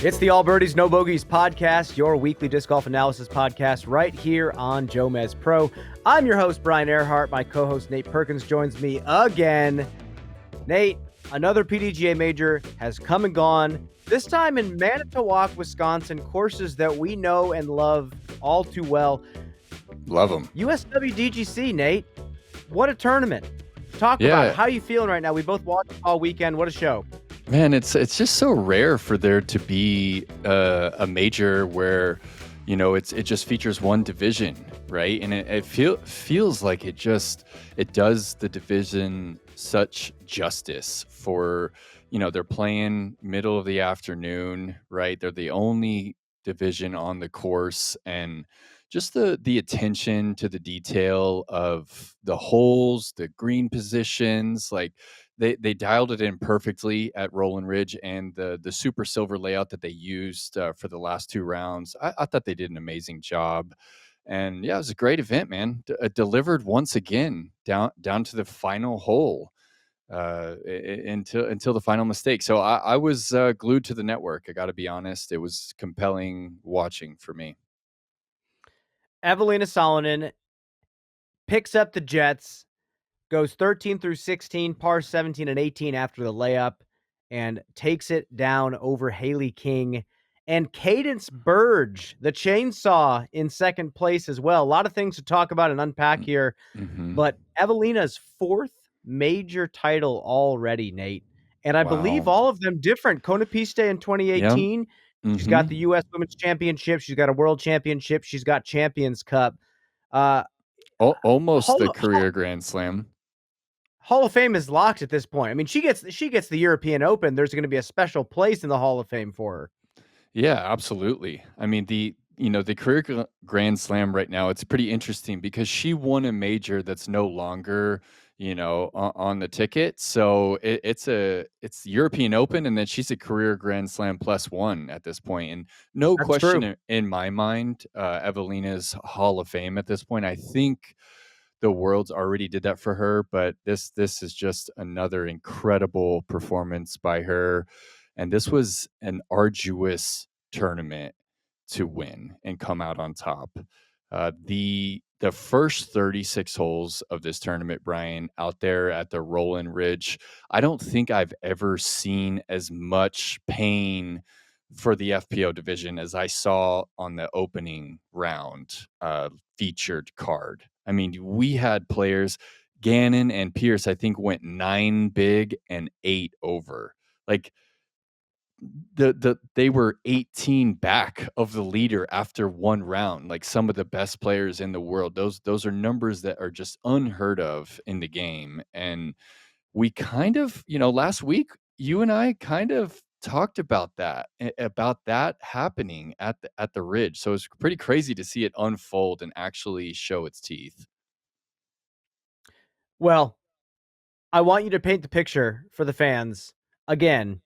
It's the All Birdies, No Bogeys podcast, your weekly disc golf analysis podcast right here on JomezPro. I'm your host, Brian Earhart. My co-host, Nate Perkins, joins me again. Nate, another PDGA major has come and gone, this time in Manitowoc, Wisconsin, courses that we know and love all too well. Love them. USWDGC, Nate. What a tournament. Talk about it. How are you feeling right now? We both watched all weekend. What a show. Man, it's just so rare for there to be a major where, you know, it just features one division, right? And it feels like it does the division such justice for, you know, they're playing middle of the afternoon, right? They're the only division on the course, and just the attention to the detail of the holes, the green positions, like they dialed it in perfectly at Roland Ridge, and the super silver layout that they used for the last two rounds. I thought they did an amazing job. And yeah, it was a great event, man. Delivered once again down to the final hole until the final mistake. So I was glued to the network. I got to be honest. It was compelling watching for me. Eveliina Salonen picks up the Jets, goes 13 through 16, par 17 and 18 after the layup, and takes it down over Hailey King. And Cadence Burge, the chainsaw, in second place as well. A lot of things to talk about and unpack here. Mm-hmm. But Eveliina's fourth major title already, Nate. And I believe all of them different. Konopiste in 2018. Yep. She's got the U.S. Women's Championship. She's got a World Championship. She's got Champions Cup. Almost the career Grand Slam. Hall of Fame is locked at this point. I mean, she gets the European Open. There's going to be a special place in the Hall of Fame for her. Yeah, absolutely. I mean, the career Grand Slam right now, it's pretty interesting because she won a major that's no longer, you know, on the ticket. So it's the European Open, and then she's a career Grand Slam +1 at this point. And no That's question true. in my mind, Eveliina's Hall of Fame at this point. I think the world's already did that for her, but this is just another incredible performance by her. And this was an arduous tournament to win and come out on top. The first 36 holes of this tournament, Brian, out there at the Roland Ridge, I don't think I've ever seen as much pain for the FPO division as I saw on the opening round featured card. I mean, we had players, Gannon and Pierce, I think went 9 big and 8 over. Like they were 18 back of the leader after one round. Like some of the best players in the world. Those are numbers that are just unheard of in the game. And we kind of, you know, last week you and I kind of talked about that happening at the Ridge. So it's pretty crazy to see it unfold and actually show its teeth. Well, I want you to paint the picture for the fans again.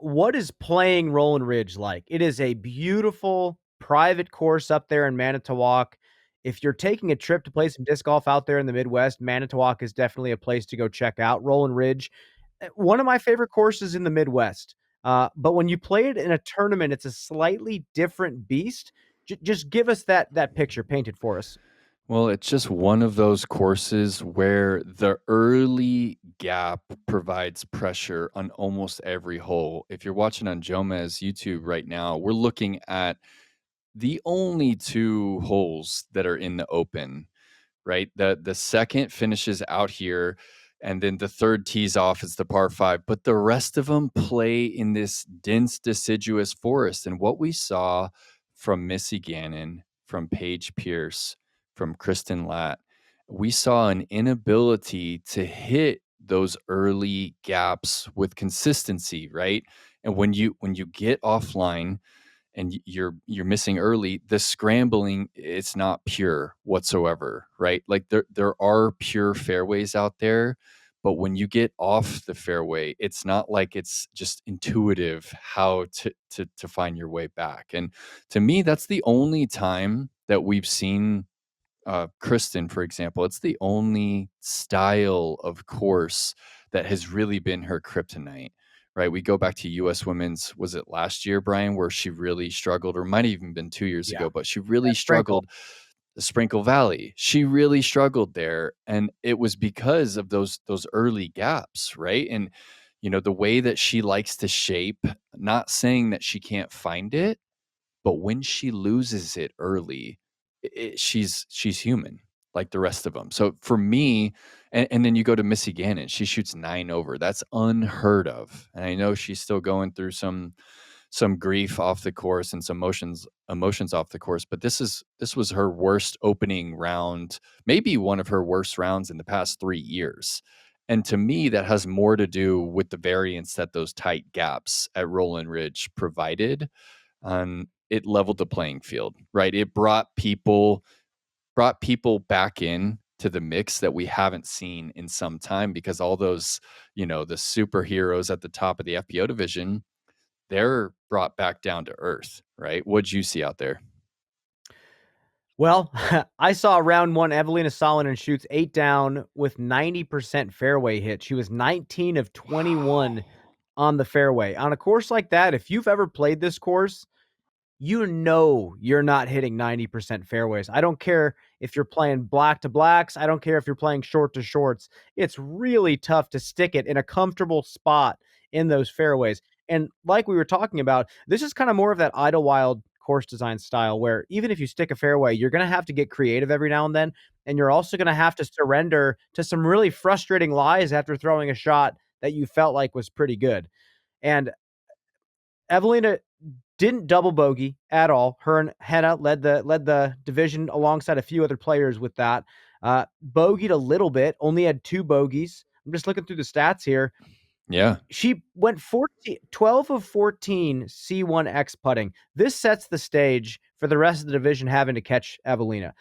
What is playing Roland Ridge like? It is a beautiful private course up there in Manitowoc. If you're taking a trip to play some disc golf out there in the Midwest, Manitowoc is definitely a place to go check out. Roland Ridge, one of my favorite courses in the Midwest. But when you play it in a tournament, it's a slightly different beast. Just give us that picture painted for us. Well, it's just one of those courses where the early gap provides pressure on almost every hole. If you're watching on Jomez YouTube right now, we're looking at the only 2 holes that are in the open, right? The second finishes out here, and then the third tees off as the par 5, but the rest of them play in this dense, deciduous forest. And what we saw from Missy Gannon, from Paige Pierce, from Kristen Latt, we saw an inability to hit those early gaps with consistency, right? And when you get offline and you're missing early, the scrambling, it's not pure whatsoever, right? Like there are pure fairways out there, but when you get off the fairway, it's not like it's just intuitive how to find your way back. And to me, that's the only time that we've seen Kristen, for example. It's the only style of course that has really been her kryptonite, right? We go back to US Women's, was it last year, Brian, where she really struggled, or might have even been 2 years Yeah. ago, but she really Sprinkle. struggled. The Sprinkle Valley, she really struggled there, and it was because of those early gaps, right? And the way that she likes to shape, not saying that she can't find it, but when she loses it early, she's human like the rest of them. So for me, and then you go to Missy Gannon, she shoots 9 over. That's unheard of. And I know she's still going through some grief off the course and some emotions off the course, but this was her worst opening round, maybe one of her worst rounds in the past 3 years. And to me, that has more to do with the variance that those tight gaps at Roland Ridge provided. It leveled the playing field, right? It brought people back in to the mix that we haven't seen in some time, because all those, the superheroes at the top of the FPO division, they're brought back down to earth, right? What'd you see out there? Well, I saw round one, Eveliina Salonen shoots 8 down with 90% fairway hit. She was 19 of 21 on the fairway. On a course like that, if you've ever played this course, you know you're not hitting 90% fairways. I don't care if you're playing black to blacks. I don't care if you're playing short to shorts. It's really tough to stick it in a comfortable spot in those fairways. And like we were talking about, this is kind of more of that Idlewild course design style where even if you stick a fairway, you're going to have to get creative every now and then. And you're also going to have to surrender to some really frustrating lies after throwing a shot that you felt like was pretty good. And Eveliina didn't double bogey at all. Her and Henna led the division alongside a few other players with that. Bogeyed a little bit, only had 2 bogeys. I'm just looking through the stats here. Yeah. She went 12 of 14 C1X putting. This sets the stage for the rest of the division having to catch Eveliina.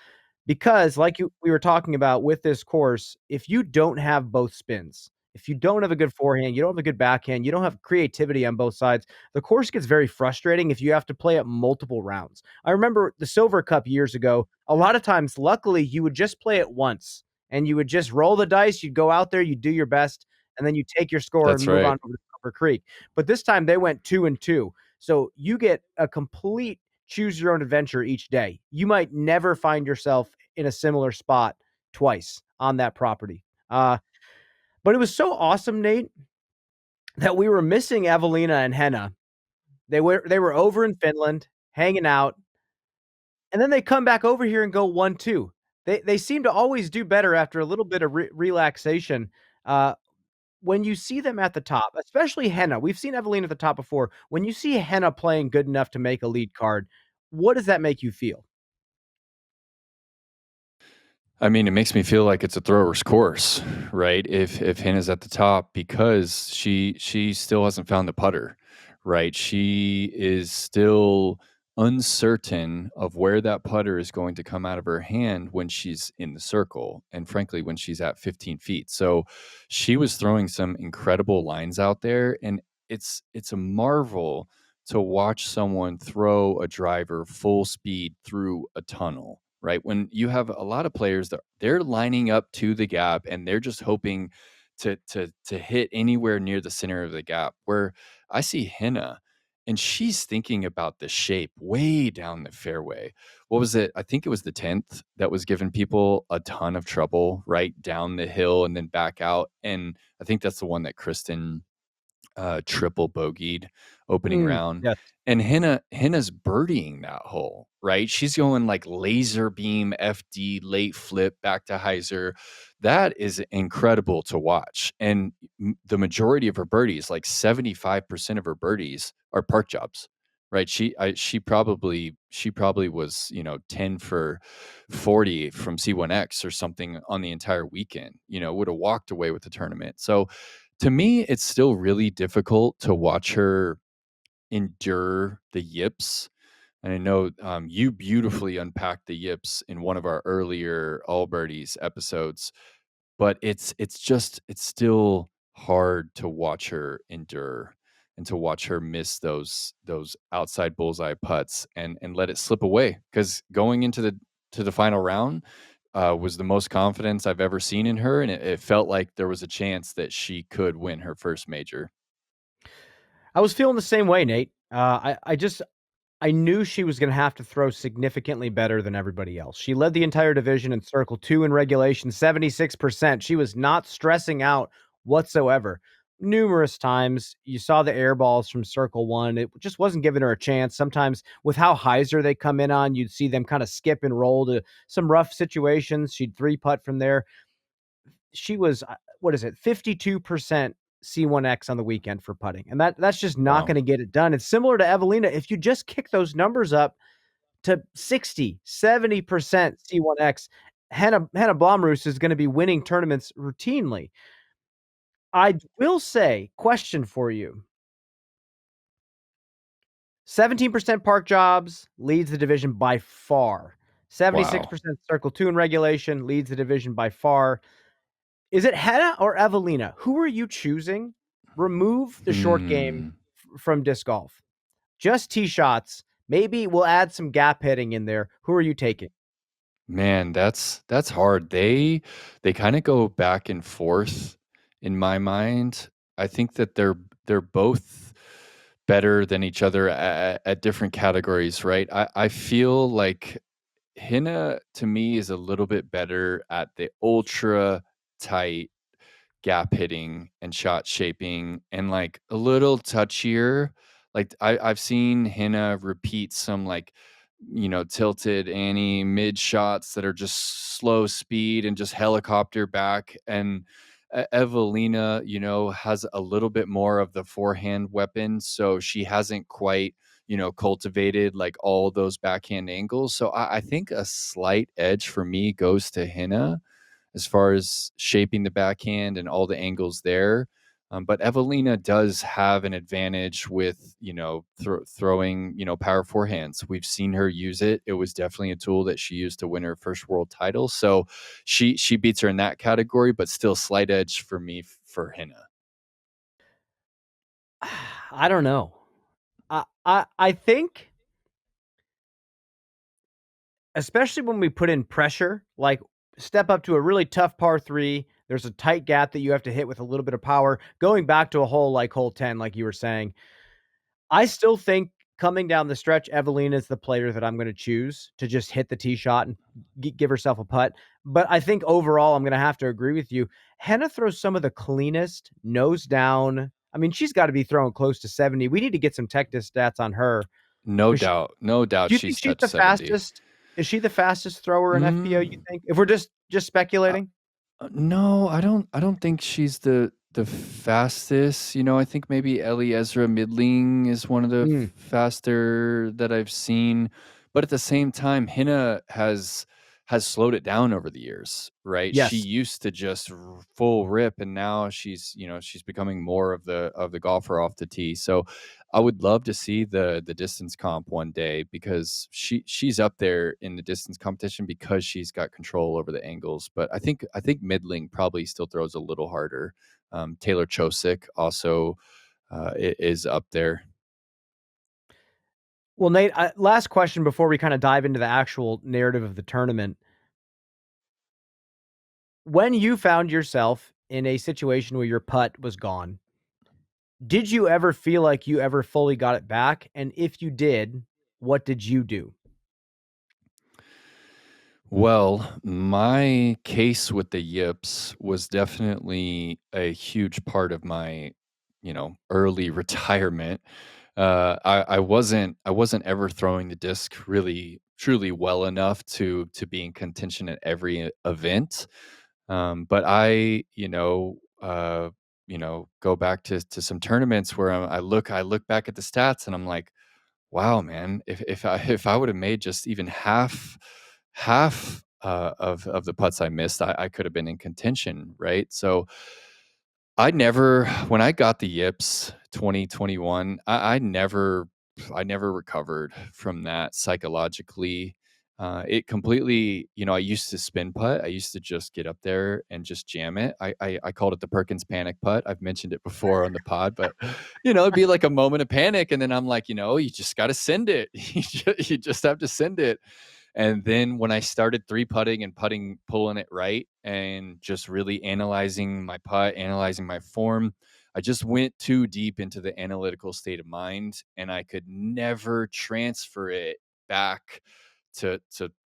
Because we were talking about with this course, if you don't have both spins, if you don't have a good forehand, you don't have a good backhand, you don't have creativity on both sides, the course gets very frustrating if you have to play it multiple rounds. I remember the Silver Cup years ago, a lot of times, luckily, you would just play it once and you would just roll the dice, you'd go out there, you'd do your best, and then you take your score and That's move right. on over to Copper Creek. But this time they went 2 and 2. So you get a complete choose your own adventure each day. You might never find yourself in a similar spot twice on that property. But it was so awesome, Nate, that we were missing Eveliina and Henna. They were over in Finland hanging out, and then they come back over here and go 1-2. They seem to always do better after a little bit of relaxation. Uh, when you see them at the top, especially Henna, we've seen Eveliina at the top before. When you see Henna playing good enough to make a lead card, what does that make you feel? I mean, it makes me feel like it's a thrower's course, right? If Henna's at the top, because she still hasn't found the putter, right? She is still uncertain of where that putter is going to come out of her hand when she's in the circle, and frankly, when she's at 15 feet. So she was throwing some incredible lines out there, and it's a marvel to watch someone throw a driver full speed through a tunnel, right? When you have a lot of players that they're lining up to the gap and they're just hoping to hit anywhere near the center of the gap. Where I see Henna, and she's thinking about the shape way down the fairway. What was it? I think it was the 10th that was giving people a ton of trouble, right down the hill and then back out. And I think that's the one that Kristen triple bogeyed opening round. Yes. And Henna's birdieing that hole, right? She's going like laser beam FD late flip back to hyzer. That is incredible to watch. And the majority of her birdies, like 75% of her birdies, are park jobs. Right. She probably was, 10 for 40 from C1X or something on the entire weekend, would have walked away with the tournament. So to me, it's still really difficult to watch her endure the yips. And I know you beautifully unpacked the yips in one of our earlier All Birdies episodes, but it's still hard to watch her endure and to watch her miss those outside bullseye putts and let it slip away. Because going into the final round, was the most confidence I've ever seen in her, and it felt like there was a chance that she could win her first major. I was feeling the same way, Nate. I knew she was going to have to throw significantly better than everybody else. She led the entire division in Circle 2 in regulation, 76%. She was not stressing out whatsoever. Numerous times you saw the air balls from Circle 1. It just wasn't giving her a chance. Sometimes with how Heiser they come in on, you'd see them kind of skip and roll to some rough situations. She'd three putt from there. She was, what is it, 52% C1X on the weekend for putting. And that's just not Wow. going to get it done. It's similar to Eveliina. If you just kick those numbers up to 60, 70% C1X, Henna Blomroos is going to be winning tournaments routinely. I will say, question for you. 17% park jobs leads the division by far. 76% Circle 2 in regulation leads the division by far. Is it Henna or Eveliina? Who are you choosing? Remove the short game from disc golf. Just tee shots. Maybe we'll add some gap hitting in there. Who are you taking? Man, that's hard. They kind of go back and forth in my mind. I think that they're both better than each other at different categories, right? I feel like Henna to me is a little bit better at the ultra tight gap hitting and shot shaping and like a little touchier. Like I've seen Henna repeat some like, tilted Annie mid shots that are just slow speed and just helicopter back. And Eveliina, has a little bit more of the forehand weapon. So she hasn't quite, cultivated like all those backhand angles. So I think a slight edge for me goes to Henna as far as shaping the backhand and all the angles there. But Eveliina does have an advantage with, throwing, power forehands. We've seen her use it. It was definitely a tool that she used to win her first world title. So she beats her in that category, but still slight edge for me for Henna. I don't know. I think, especially when we put in pressure, like step up to a really tough par 3, there's a tight gap that you have to hit with a little bit of power. Going back to a hole like hole 10, like you were saying, I still think coming down the stretch, Eveliina is the player that I'm going to choose to just hit the tee shot and give herself a putt. But I think overall, I'm going to have to agree with you. Henna throws some of the cleanest, nose down. I mean, she's got to be throwing close to 70. We need to get some tech disc stats on her. No 'Cause doubt. No doubt do you think she's she's touched the 70. fastest? Is she the fastest thrower in FPO, you Mm, think? If we're just uh, speculating? No, I don't think she's the fastest. I think maybe Ellie Ezra Midling is one of the Mm, faster that I've seen. But at the same time, Henna has slowed it down over the years, right? She yes. used to just full rip, and now she's becoming more of the golfer off the tee. So I would love to see the distance comp one day because she's up there in the distance competition because she's got control over the angles. But I think Midling probably still throws a little harder. Taylor Chosick also is up there. Well, Nate, last question before we kind of dive into the actual narrative of the tournament. When you found yourself in a situation where your putt was gone, did you ever feel like you ever fully got it back? And if you did, what did you do? Well, my case with the yips was definitely a huge part of my, early retirement. I wasn't ever throwing the disc really truly well enough to be in contention at every event. But go back to some tournaments where I look back at the stats and I'm like, wow, man, if I would have made just even half of the putts I missed, I could have been in contention, right? So when I got the yips 2021, I never recovered from that psychologically. It completely, I used to spin putt. I used to just get up there and just jam it. I called it the Perkins panic putt. I've mentioned it before on the pod, but it'd be like a moment of panic, and then I'm like, you just got to send it. You just have to send it. And then when I started three putting and pulling it right, and just really analyzing my putt, analyzing my form, I just went too deep into the analytical state of mind, and I could never transfer it back to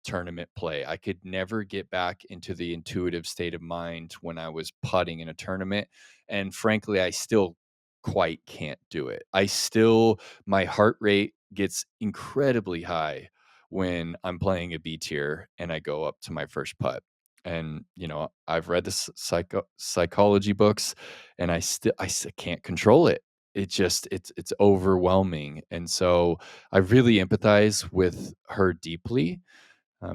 tournament play. I could never get back into the intuitive state of mind when I was putting in a tournament. And frankly, I still quite can't do it. My heart rate gets incredibly high when I'm playing a B tier and I go up to my first putt. And I've read the psychology books, and I can't control it. It's overwhelming. And so I really empathize with her deeply,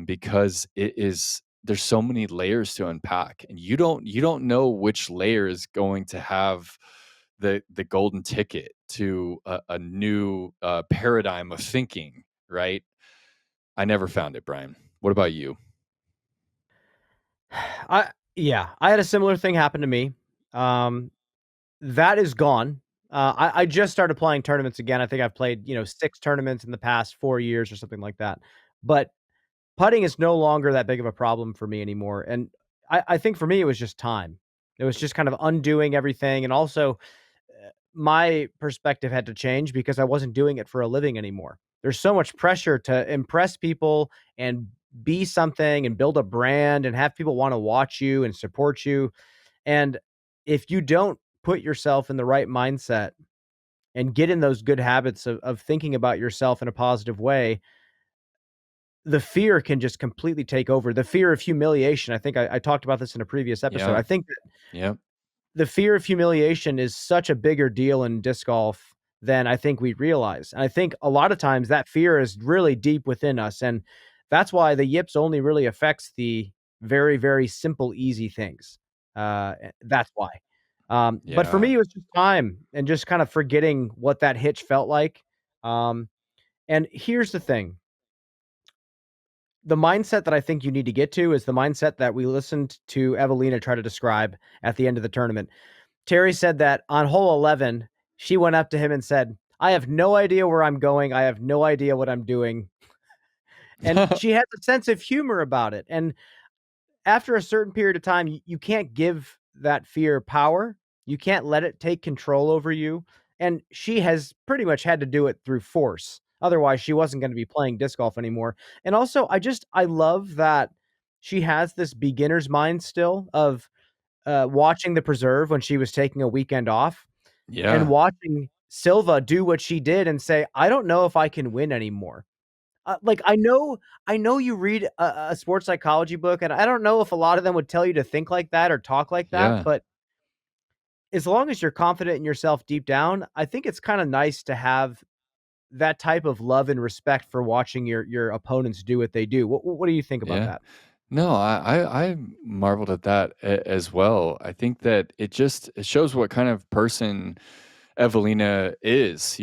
because there's so many layers to unpack, and you don't know which layer is going to have the golden ticket to a new paradigm of thinking, right? I never found it, Brian. What about you? I had a similar thing happen to me. That is gone. I just started playing tournaments again. I think I've played, 6 tournaments in the past 4 years or something like that. But putting is no longer that big of a problem for me anymore, and I think for me, it was just time. It was just kind of undoing everything, and also, my perspective had to change because I wasn't doing it for a living anymore. There's so much pressure to impress people and be something and build a brand and have people wanna watch you and support you, and if you don't put yourself in the right mindset and get in those good habits of thinking about yourself in a positive way, the fear can just completely take over. The fear of humiliation. I think I talked about this in a previous episode. Yeah. I think that Yep. the fear of humiliation is such a bigger deal in disc golf than I think we realize. And I think a lot of times that fear is really deep within us. And that's why the yips only really affects the very, very simple, easy things. That's why. But for Yeah. me, it was just time and just kind of forgetting what that hitch felt like. Um, and here's the thing, the mindset that I think you need to get to is the mindset that we listened to Eveliina try to describe at the end of the tournament. Terry said that on hole 11, she went up to him and said, "I have no idea where I'm going. I have no idea what I'm doing." And she has a sense of humor about it. And after a certain period of time, you can't give that fear power. You can't let it take control over you. And she has pretty much had to do it through force. Otherwise, she wasn't going to be playing disc golf anymore. And also, I love that she has this beginner's mind still of watching the preserve when she was taking a weekend off and Yeah. watching Silva do what she did and say, "I don't know if I can win anymore." Like, I know you read a sports psychology book, and I don't know if a lot of them would tell you to think like that or talk like that, Yeah. but as long as you're confident in yourself deep down, I think it's kinda nice to have that type of love and respect for watching your opponents do what they do. What do you think about Yeah. that? No, I marveled at that as well. I think that it shows what kind of person Eveliina is.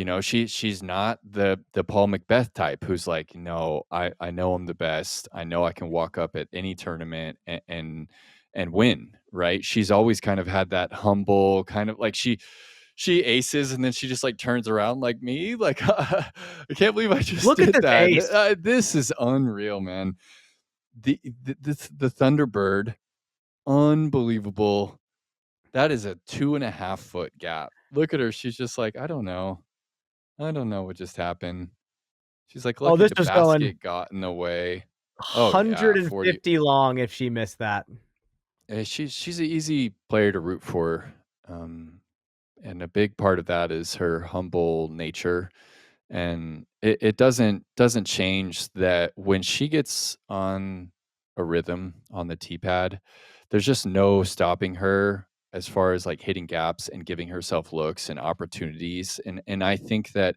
She's not the Paul Macbeth type who's like, no, I know I'm the best. I know I can walk up at any tournament and win. Right? She's always kind of had that humble kind of like she aces, and then she just like turns around like me, like I can't believe I just Look at did this that. ace. This is unreal, man. The Thunderbird, unbelievable. That is a 2.5-foot gap. Look at her. She's just like, I don't know. I don't know what just happened. She's like, Oh, lucky this the was going basket got in the way. Oh yeah, 40. 150 long if she missed that. She's an easy player to root for. And a big part of that is her humble nature. And it doesn't change that when she gets on a rhythm on the tee pad, there's just no stopping her as far as like hitting gaps and giving herself looks and opportunities. And I think that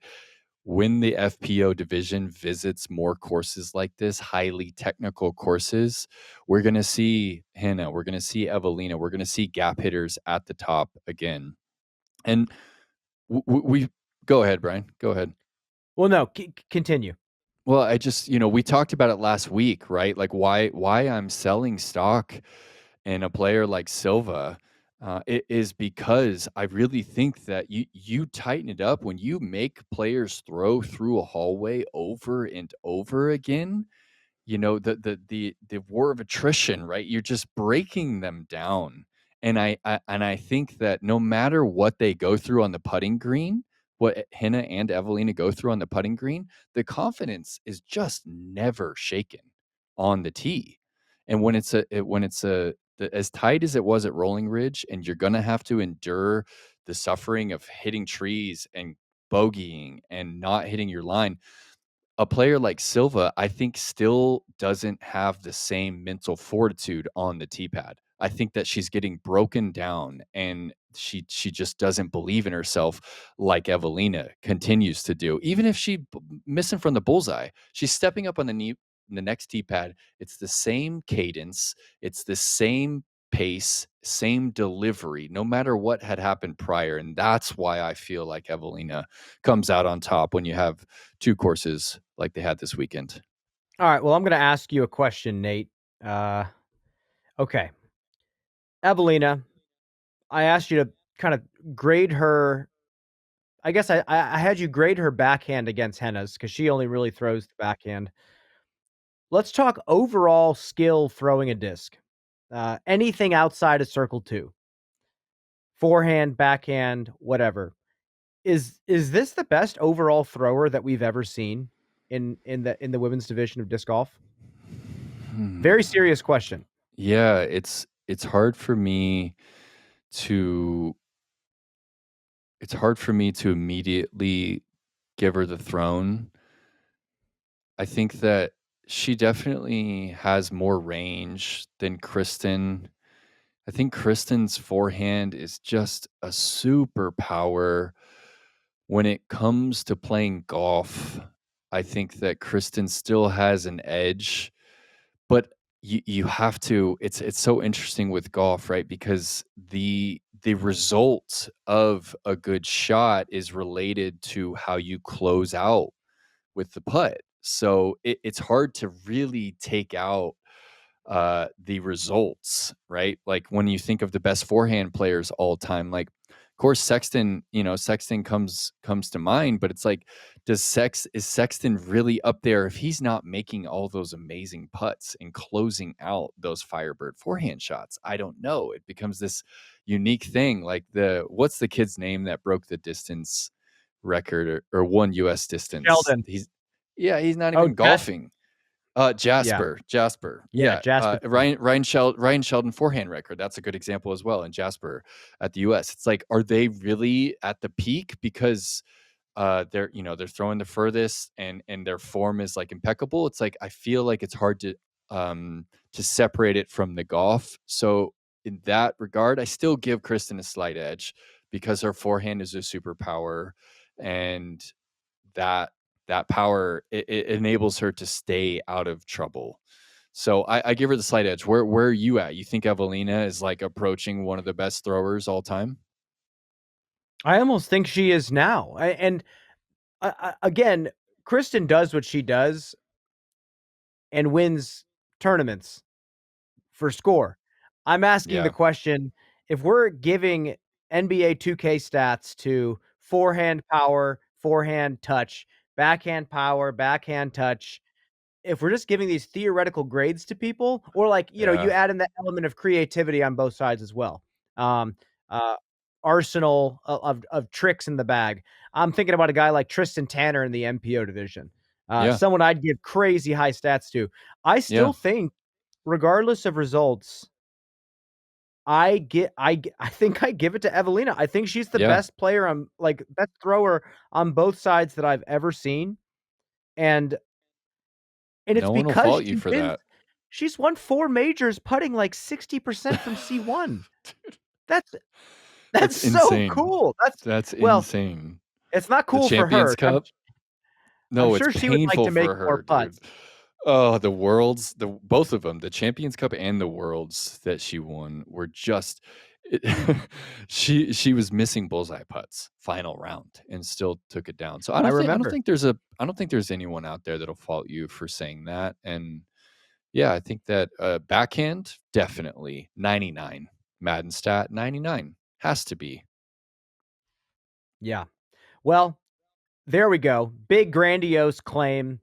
when the FPO division visits more courses like this, highly technical courses, we're going to see Henna, we're going to see Eveliina, we're going to see gap hitters at the top again. And we go ahead, Brian. Go ahead. Well, no, continue. Well, I just, we talked about it last week, right? Like why I'm selling stock in a player like Silva, it is because I really think that you tighten it up when you make players throw through a hallway over and over again. the war of attrition, right? You're just breaking them down. And I think that no matter what they go through on the putting green, what Henna and Eveliina go through on the putting green, the confidence is just never shaken on the tee. And as tight as it was at Rolling Ridge, and you're gonna have to endure the suffering of hitting trees and bogeying and not hitting your line, a player like Silva, I think, still doesn't have the same mental fortitude on the tee pad. I think that she's getting broken down, and she just doesn't believe in herself like Eveliina continues to do. Even if missing from the bullseye, she's stepping up on the next tee pad. It's the same cadence, it's the same pace, same delivery, no matter what had happened prior. And that's why I feel like Eveliina comes out on top when you have two courses like they had this weekend. All right. Well, I'm going to ask you a question, Nate. Uh, okay. Eveliina, I asked you to kind of grade her. I guess I had you grade her backhand against Henna's because she only really throws the backhand. Let's talk overall skill throwing a disc. Anything outside of circle two, forehand, backhand, whatever. Is this the best overall thrower that we've ever seen in the women's division of disc golf? Very serious question. Yeah, it's hard for me to immediately give her the throne. I think that she definitely has more range than Kristen. I think Kristen's forehand is just a superpower. When it comes to playing golf, I think that Kristen still has an edge, but you have to, it's so interesting with golf, right? Because the result of a good shot is related to how you close out with the putt. So it's hard to really take out the results, right? Like when you think of the best forehand players all time, like of course Sexton comes to mind, but it's like, is Sexton really up there if he's not making all those amazing putts and closing out those Firebird forehand shots? I don't know. It becomes this unique thing. Like what's the kid's name that broke the distance record or won US distance? Sheldon. He's not Oh, even golfing. yeah. Jasper. Yeah, Yeah, Jasper. Ryan Sheldon forehand record. That's a good example as well. And Jasper at the US. It's like, are they really at the peak because they're throwing the furthest and their form is like impeccable? It's like I feel like it's hard to separate it from the golf. So in that regard, I still give Kristen a slight edge because her forehand is a superpower, and that power, it enables her to stay out of trouble. So I give her the slight edge. Where are you at? You think Eveliina is like approaching one of the best throwers all time? I almost think she is now. Again, Kristen does what she does and wins tournaments for score. I'm asking the Yeah. question, if we're giving NBA 2K stats to forehand power, forehand touch, backhand power, backhand touch, if we're just giving these theoretical grades to people, or like, you Yeah. add in that element of creativity on both sides as well. Um, uh, arsenal of tricks in the bag. I'm thinking about a guy like Tristan Tanner in the MPO division. Yeah. Someone I'd give crazy high stats to. I Yeah. still think, regardless of results, I think I give it to Eveliina. I think she's the Yeah. best player best thrower on both sides that I've ever seen. And it's No one will because fault you for wins that. she's won 4 majors putting like 60% from C1. Dude, That's that's that's so insane. cool. That's Well, insane. it's not The cool for Champions her. I'm Cup? I'm No, it's sure she would like painful to make for more her, dude. putts. Oh, the both of them, the Champions Cup and the Worlds that she won were just it, she was missing bullseye putts final round and still took it down. So I I don't remember. think there's anyone out there that'll fault you for saying that. And yeah, I think that backhand definitely 99. Madden stat 99 has to be. Yeah. Well, there we go. Big grandiose claim.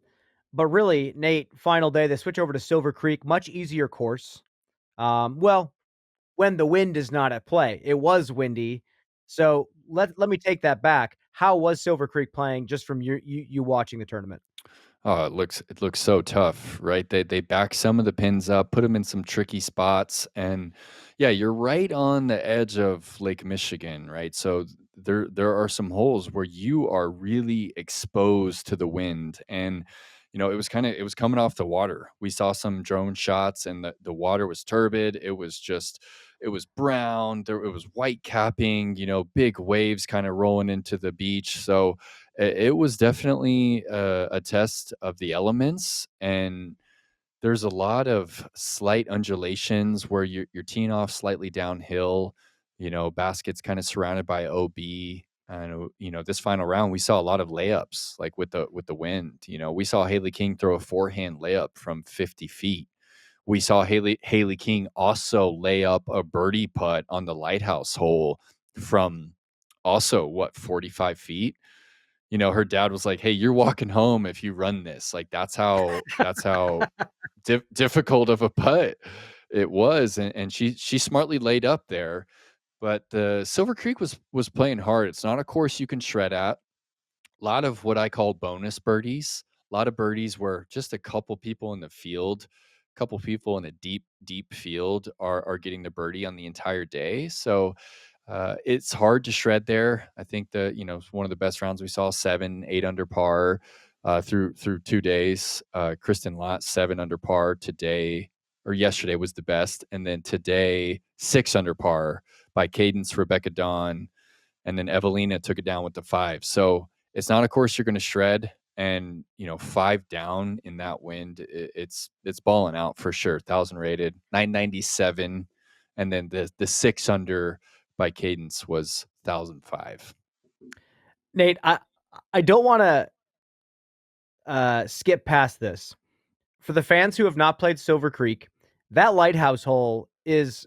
But really, Nate, final day, they switch over to Silver Creek, much easier course. Well, when the wind is not at play. It was windy. So let me take that back. How was Silver Creek playing just from you watching the tournament? Oh, it looks so tough, right? They back some of the pins up, put them in some tricky spots, and yeah, you're right on the edge of Lake Michigan, right? So there are some holes where you are really exposed to the wind, and it was coming off the water. We saw some drone shots, and the water was turbid. It was brown. It was white capping. Big waves kind of rolling into the beach. So it was definitely a test of the elements, and there's a lot of slight undulations where you're teeing off slightly downhill. Baskets kind of surrounded by OB. And this final round, we saw a lot of layups, like with the wind. We saw Hailey King throw a forehand layup from 50 feet. We saw Hailey King also lay up a birdie putt on the Lighthouse Hole from also 45 feet. Her dad was like, "Hey, you're walking home if you run this." Like that's how difficult of a putt it was, and she smartly laid up there. But the Silver Creek was playing hard. It's not a course you can shred at. A lot of what I call bonus birdies. A lot of birdies where just a couple people in the field, a couple people in a deep field are getting the birdie on the entire day. So it's hard to shred there. I think it's one of the best rounds we saw, 7, 8 under par through 2 days. Kristen Lott 7 under par today, or yesterday was the best, and then today 6 under par by Cadence, Rebecca Dawn, and then Eveliina took it down with the 5. So it's not a course you're going to shred, and 5 down in that wind, it's balling out for sure. 1,000 rated, 997, and then the 6 under by Cadence was 1,005. Nate, I don't want to skip past this. For the fans who have not played Silver Creek, that Lighthouse Hole is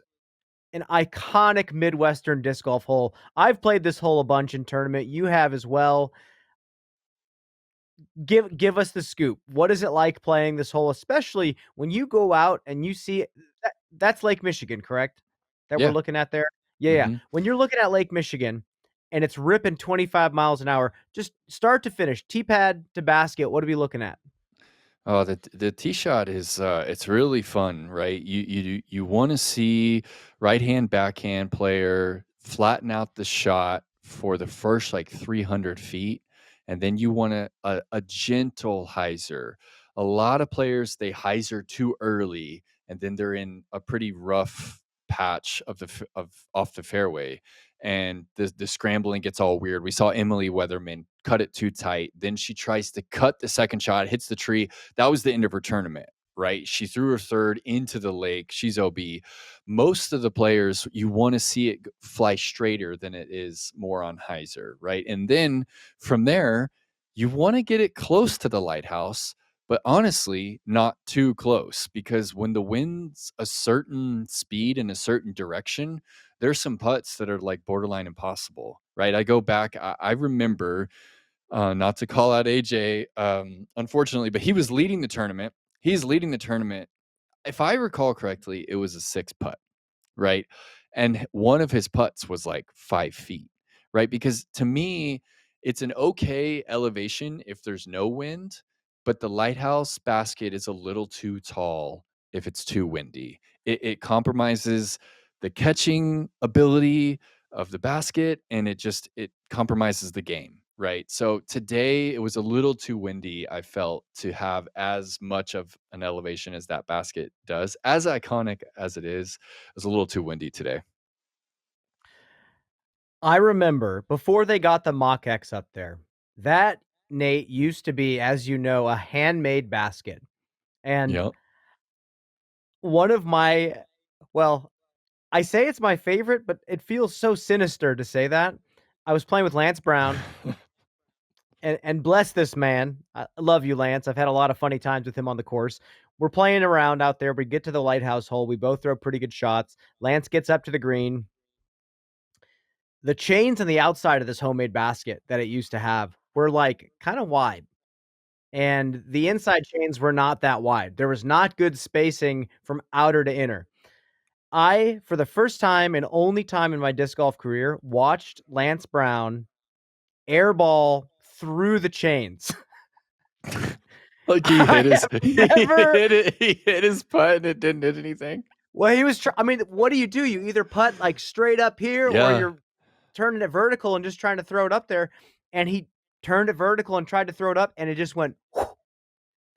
an iconic Midwestern disc golf hole. I've played this hole a bunch in tournament. You have as well. Give us the scoop. What is it like playing this hole, especially when you go out and you see that's Lake Michigan, correct? That we're Yeah. looking at there? Yeah, yeah. Mhm. When you're looking at Lake Michigan and it's ripping 25 miles an hour, just start to finish, tee pad to basket, what are we looking at? Oh, the tee shot is it's really fun, right? You want to see right hand backhand player flatten out the shot for the first like 300 feet, and then you want a gentle hyzer. A lot of players they hyzer too early, and then they're in a pretty rough patch of off the fairway, and the scrambling gets all weird. We saw Emily Weatherman cut it too tight. Then she tries to cut the second shot, hits the tree. That was the end of her tournament, right? She threw her third into the lake. She's OB. Most of the players, you want to see it fly straighter than it is more on hyzer, right? And then from there, you want to get it close to the lighthouse, but honestly, not too close, because when the wind's a certain speed in a certain direction, there's some putts that are like borderline impossible, right? I go back, I remember, not to call out AJ, unfortunately, but he was leading the tournament. He's leading the tournament. If I recall correctly, it was a 6 putt, right? And one of his putts was like 5 feet, right? Because to me, it's an okay elevation if there's no wind, but the lighthouse basket is a little too tall if it's too windy. It compromises the catching ability of the basket, and it compromises the game, right? So today it was a little too windy, I felt, to have as much of an elevation as that basket does. As iconic as it is, it was a little too windy today. I remember before they got the Mach X up there, that Nate used to be, as you know, a handmade basket. And Yep. one of my, well, I say it's my favorite, but it feels so sinister to say that. I was playing with Lance Brown, and bless this man. I love you, Lance. I've had a lot of funny times with him on the course. We're playing around out there. We get to the lighthouse hole. We both throw pretty good shots. Lance gets up to the green. The chains on the outside of this homemade basket that it used to have were like kind of wide. and the inside chains were not that wide. There was not good spacing from outer to inner. I, for the first time and only time in my disc golf career, watched Lance Brown airball through the chains. Like he hit his, never. he hit his putt and it didn't hit anything. Well, he was. I mean, what do? You either putt like straight up here, or you're turning it vertical and just trying to throw it up there. And he turned it vertical and tried to throw it up, and it just went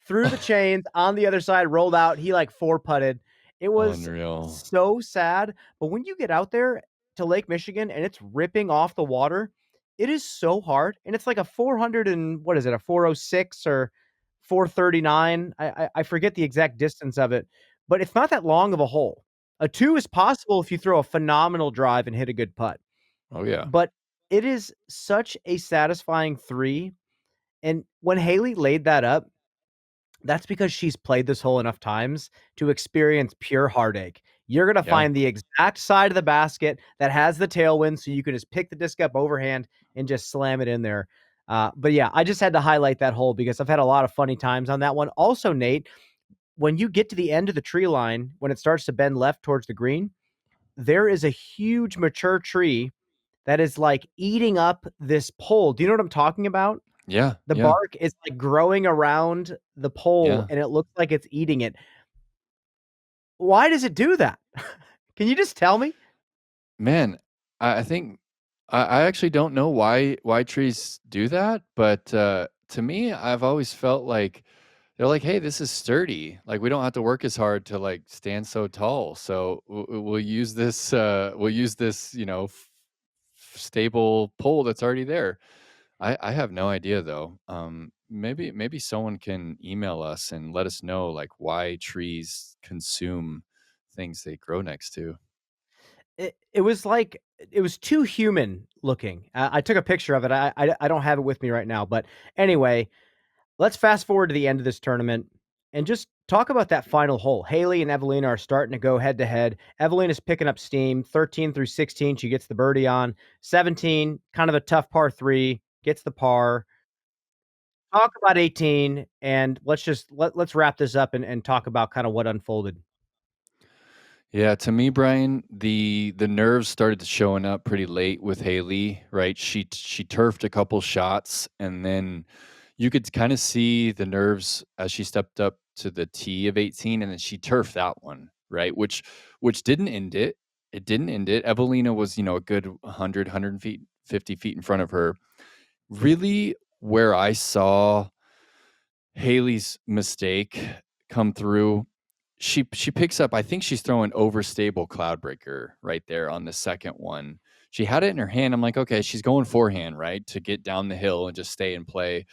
through the chains on the other side, rolled out. He like 4-putted. It was Unreal. so sad. But when you get out there to Lake Michigan and it's ripping off the water, it is so hard. And it's like a 400 and what is it, a 406 or 439? I forget the exact distance of it, but it's not that long of a hole. A 2 is possible if you throw a phenomenal drive and hit a good putt. Oh, yeah. But it is such a satisfying 3. And when Hailey laid that up, that's because she's played this hole enough times to experience pure heartache. You're going to find the exact side of the basket that has the tailwind, so you can just pick the disc up overhand and just slam it in there. But yeah, I just had to highlight that hole because I've had a lot of funny times on that one. Also, Nate, when you get to the end of the tree line, when it starts to bend left towards the green, there is a huge mature tree that is like eating up this pole. Do you know what I'm talking about? Yeah. The bark is like growing around the pole and it looks like it's eating it. Why does it do that? Can you just tell me? Man, I think I actually don't know why trees do that, but to me, I've always felt like they're like, hey, this is sturdy. Like we don't have to work as hard to like stand so tall. So we'll use this. We'll use this. Stable pole that's already there. I have no idea though. Maybe someone can email us and let us know like why trees consume things they grow next to. It was like it was too human looking. I took a picture of it. I don't have it with me right now, but anyway, let's fast forward to the end of this tournament and just talk about that final hole. Hailey and Eveliina are starting to go head to head. Eveliina's picking up steam. 13 through 16, she gets the birdie on. 17, kind of a tough par 3, gets the par. Talk about 18, and let's wrap this up and talk about kind of what unfolded. Yeah, to me, Brian, the nerves started showing up pretty late with Hailey, right? She turfed a couple shots, and then you could kind of see the nerves as she stepped up to the tee of 18, and then she turfed that one, right? Which didn't end it. It didn't end it. Eveliina was, a good 100, 150 feet in front of her. Really, where I saw Hailey's mistake come through, she picks up, I think she's throwing overstable Cloudbreaker right there on the second one. She had it in her hand. I'm like, okay, she's going forehand, right, to get down the hill and just stay and play.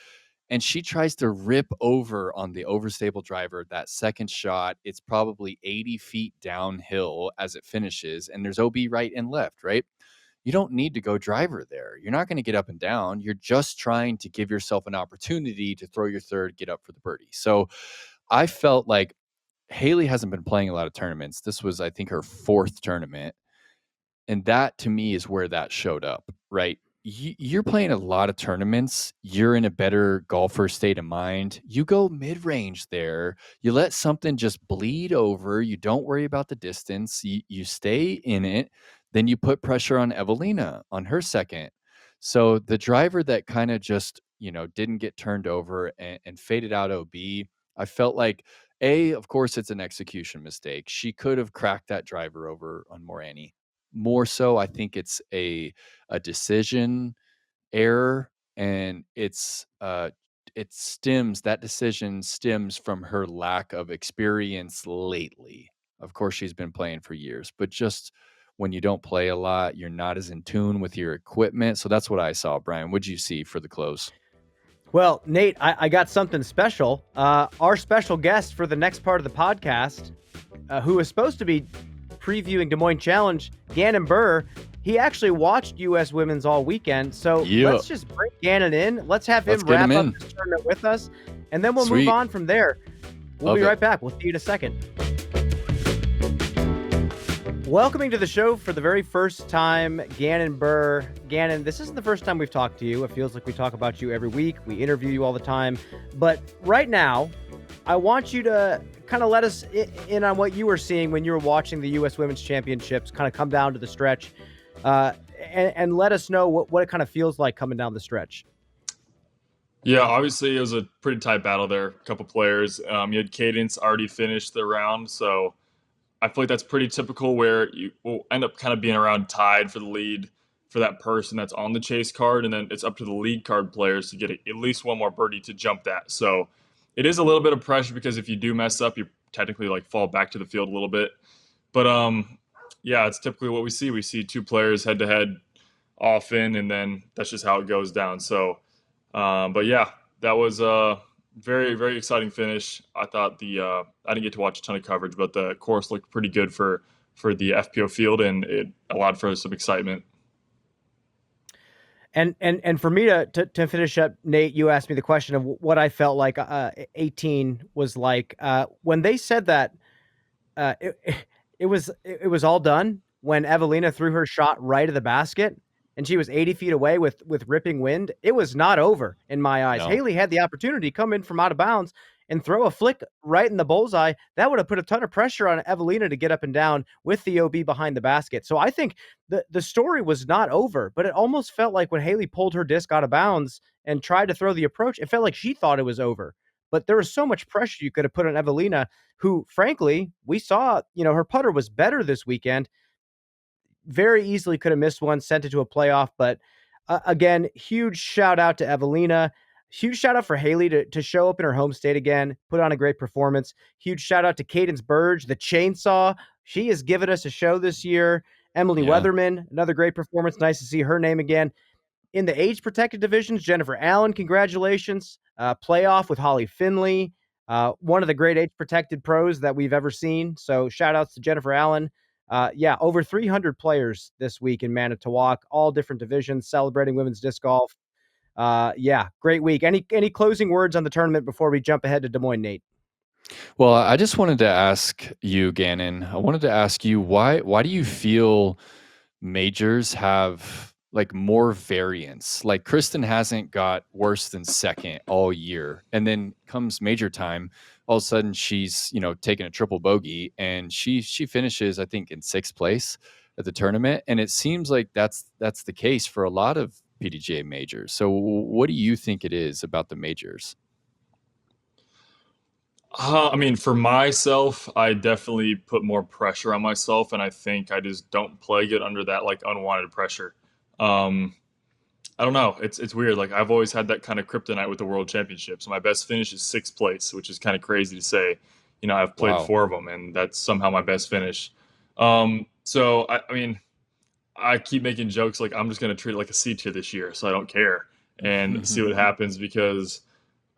And she tries to rip over on the overstable driver. That second shot, it's probably 80 feet downhill as it finishes, and there's OB right and left, right? You don't need to go driver there. You're not going to get up and down. You're just trying to give yourself an opportunity to throw your third, get up for the birdie. So I felt like Hailey hasn't been playing a lot of tournaments. This was, I think, her 4th tournament. And that, to me, is where that showed up, right? You're playing a lot of tournaments. You're in a better golfer state of mind. You go mid-range there. You let something just bleed over. You don't worry about the distance. You stay in it. Then you put pressure on Eveliina on her second. So the driver that kind of just, didn't get turned over and faded out OB, I felt like, of course, it's an execution mistake. She could have cracked that driver over on Morani. More so, I think it's a decision error, and that decision stems from her lack of experience lately. Of course, she's been playing for years, but just when you don't play a lot, you're not as in tune with your equipment. So that's what I saw. Brian, what'd you see for the close? Well, Nate, I got something special. Our special guest for the next part of the podcast, who was supposed to be previewing Des Moines Challenge, Gannon Buhr, he actually watched U.S. Women's all weekend. So let's just bring Gannon in. Let's have him wrap up this tournament with us, and then we'll move on from there. We'll be right back. We'll see you in a second. Welcoming to the show for the very first time, Gannon Buhr. Gannon, this isn't the first time we've talked to you. It feels like we talk about you every week. We interview you all the time. But right now, I want you to kind of let us in on what you were seeing when you were watching the U.S. Women's Championships kind of come down to the stretch, and let us know what it kind of feels like coming down the stretch. Yeah, obviously it was a pretty tight battle there. A couple players. You had Cadence already finished the round, so I feel like that's pretty typical where you will end up kind of being around tied for the lead for that person that's on the chase card, and then it's up to the lead card players to get at least one more birdie to jump that. So it is a little bit of pressure because if you do mess up, you technically like fall back to the field a little bit. But yeah, it's typically what we see. We see two players head to head often, and then that's just how it goes down. So, but yeah, that was very, very exciting finish. I thought I didn't get to watch a ton of coverage, but the course looked pretty good for the FPO field, and it allowed for some excitement. And for me to finish up, Nate, you asked me the question of what I felt like 18 was like when they said that it was all done when Eveliina threw her shot right of the basket and she was 80 feet away with ripping wind. It was not over in my eyes. No. Hailey had the opportunity to come in from out of bounds and throw a flick right in the bullseye. That would have put a ton of pressure on Eveliina to get up and down with the OB behind the basket. So I think the story was not over, but it almost felt like when Hailey pulled her disc out of bounds and tried to throw the approach, it felt like she thought it was over. But there was so much pressure you could have put on Eveliina, who, frankly, we saw, her putter was better this weekend. Very easily could have missed one, sent it to a playoff. But again, huge shout out to Eveliina. Huge shout out for Hailey to show up in her home state again, put on a great performance. Huge shout out to Cadence Burge, the chainsaw. She has given us a show this year. Emily Weatherman, another great performance. Nice to see her name again. In the age-protected divisions, Jennifer Allen, congratulations. Playoff with Holly Finley, one of the great age-protected pros that we've ever seen. So shout-outs to Jennifer Allen. Yeah, over 300 players this week in Manitowoc, all different divisions, celebrating women's disc golf. Yeah, great week. Any closing words on the tournament before we jump ahead to Des Moines, Nate? Well, I just wanted to ask you, Gannon. I wanted to ask you why do you feel majors have like more variance? Like Kristen hasn't got worse than second all year, and then comes major time, all of a sudden she's taking a triple bogey, and she finishes I think in 6th place at the tournament, and it seems like that's the case for a lot of PDGA majors. So what do you think it is about the majors? I mean, for myself, I definitely put more pressure on myself, and I think I just don't play good under that like unwanted pressure. I don't know. It's weird. Like I've always had that kind of kryptonite with the World Championships. My best finish is 6th place, which is kind of crazy to say. I've played Wow. 4 of them, and that's somehow my best finish. So I mean, I keep making jokes like I'm just going to treat it like a C tier this year, so I don't care and see what happens because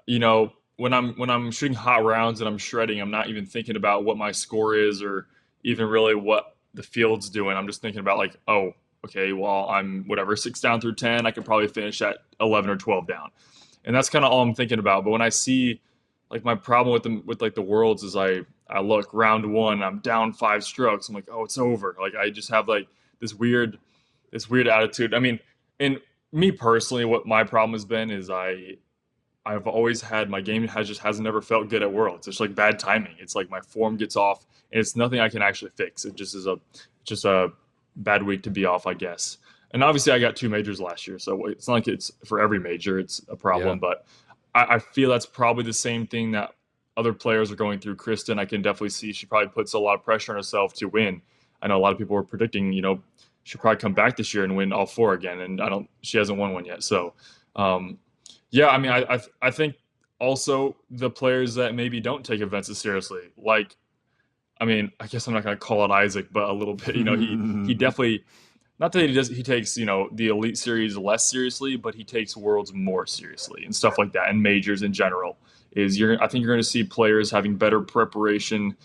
when I'm shooting hot rounds and I'm shredding, I'm not even thinking about what my score is or even really what the field's doing. I'm just thinking about like, oh, okay, well, I'm whatever 6 down through 10, I could probably finish at 11 or 12 down, and that's kind of all I'm thinking about. But when I see like my problem with like the worlds is I look round 1, I'm down 5 strokes, I'm like, oh, it's over. Like I just have like this weird attitude. I mean, and me personally, what my problem has been is I've always had my game hasn't never felt good at Worlds. It's like bad timing. It's like my form gets off, and it's nothing I can actually fix. It just is a bad week to be off, I guess. And obviously, I got 2 majors last year, so it's not like it's for every major it's a problem. Yeah. But I feel that's probably the same thing that other players are going through. Kristen, I can definitely see she probably puts a lot of pressure on herself to win. I know a lot of people were predicting, she'll probably come back this year and win all 4 again, and she hasn't won one yet. So. Yeah, I mean, I think also the players that maybe don't take events as seriously, like, I mean, I guess I'm not going to call it Isaac, but a little bit, he definitely, not that he takes, the Elite Series less seriously, but he takes Worlds more seriously and stuff like that, and majors in general. I think you're going to see players having better preparation,